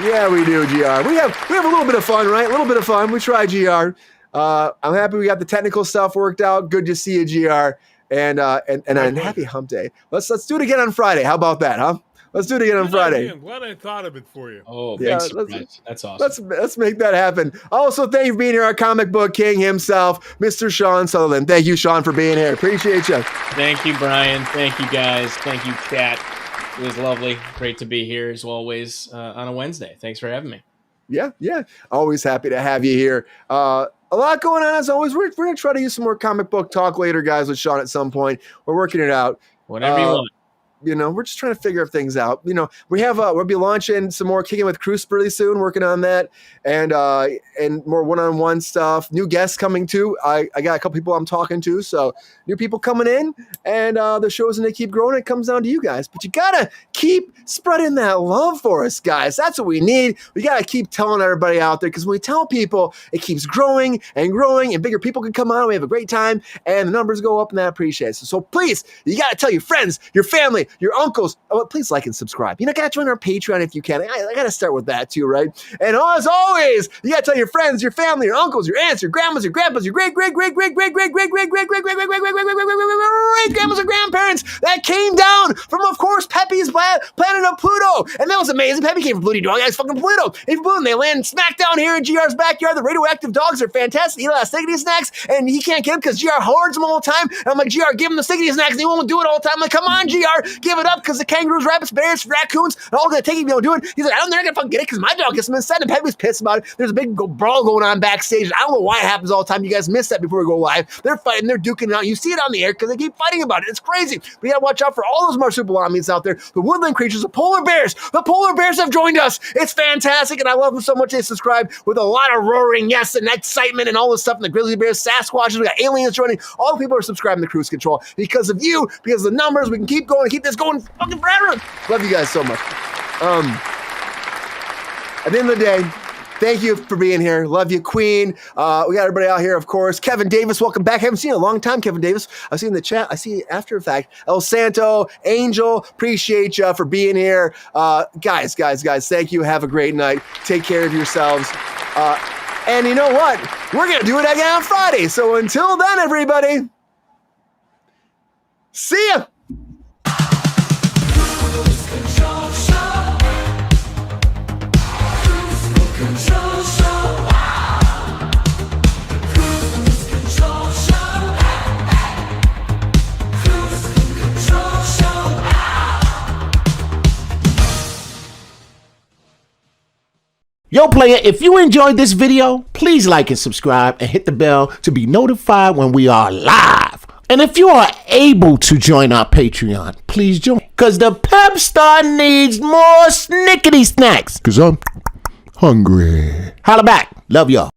Yeah, we do, GR. We have a little bit of fun, right? A little bit of fun. We try, GR. I'm happy we got the technical stuff worked out. Good to see you, GR. And happy Hump Day. Let's do it again on Friday. How about that, huh? Let's do it again on Friday. I'm glad I thought of it for you. Oh, Yeah, big surprise. That's awesome. Let's make that happen. Also, thank you for being here, our comic book king himself, Mr. Sean Sutherland. Thank you, Sean, for being here. Appreciate you. Thank you, Brian. Thank you, guys. Thank you, chat. It was lovely. Great to be here as always on a Wednesday. Thanks for having me. Yeah. Always happy to have you here. A lot going on as always. We're going to try to use some more comic book talk later, guys, with Sean at some point. We're working it out. Whatever you want. We're just trying to figure things out. We have we'll be launching some more Kicking with Kruse pretty soon, working on that, and more one-on-one stuff. New guests coming too. I got a couple people I'm talking to, so new people coming in, and the show's gonna keep growing. It comes down to you guys, but you gotta keep spreading that love for us, guys. That's what we need. We gotta keep telling everybody out there, because when we tell people, it keeps growing and growing, and bigger people can come on. We have a great time, and the numbers go up, and that appreciates it. So please, you gotta tell your friends, your family, your uncles. Please like and subscribe. You gotta join our Patreon if you can. I gotta start with that too, right? And as always, you gotta tell your friends, your family, your uncles, your aunts, your grandmas, your grandpas, your great grandmas and grandparents that came down from, of course, Pepe's planet of Pluto. And that was amazing. Pepe came from Pluto, dog. That's fucking Pluto. If Pluto, and they land smack down here in GR's backyard. The radioactive dogs are fantastic. He likes stickity snacks, and he can't get them because GR hoards them all the time. And I'm like, GR, give him the stickity snacks, and he won't do it all the time. I'm like, come on, GR, give it up because the kangaroos, rabbits, bears, raccoons are all going to take it if you don't do it. He's like, I don't think they're going to fucking get it because my dog gets some incentive. Petty was pissed about it. There's a big brawl going on backstage. I don't know why it happens all the time. You guys missed that before we go live. They're fighting. They're duking it out. You see it on the air because they keep fighting about it. It's crazy. But you got to watch out for all those marsupials out there. The woodland creatures, the polar bears. The polar bears have joined us. It's fantastic. And I love them so much. They subscribe with a lot of roaring yes and excitement and all this stuff. And the grizzly bears, Sasquatches, we got aliens joining. All the people are subscribing to Kruse Control because of you, because of the numbers. We can keep going and keep this going fucking forever. Love you guys so much. At the end of the day, thank you for being here. Love you, Queen. We got everybody out here, of course. Kevin Davis, welcome back. Haven't seen you in a long time, Kevin Davis. I see in the chat. I see after the fact. El Santo, Angel, appreciate you for being here. Guys, thank you. Have a great night. Take care of yourselves. And you know what? We're going to do it again on Friday. So until then, everybody, see ya. Yo, player, if you enjoyed this video, please like and subscribe and hit the bell to be notified when we are live. And if you are able to join our Patreon, please join. Because the pep star needs more snickety snacks. Because I'm hungry. Holla back. Love y'all.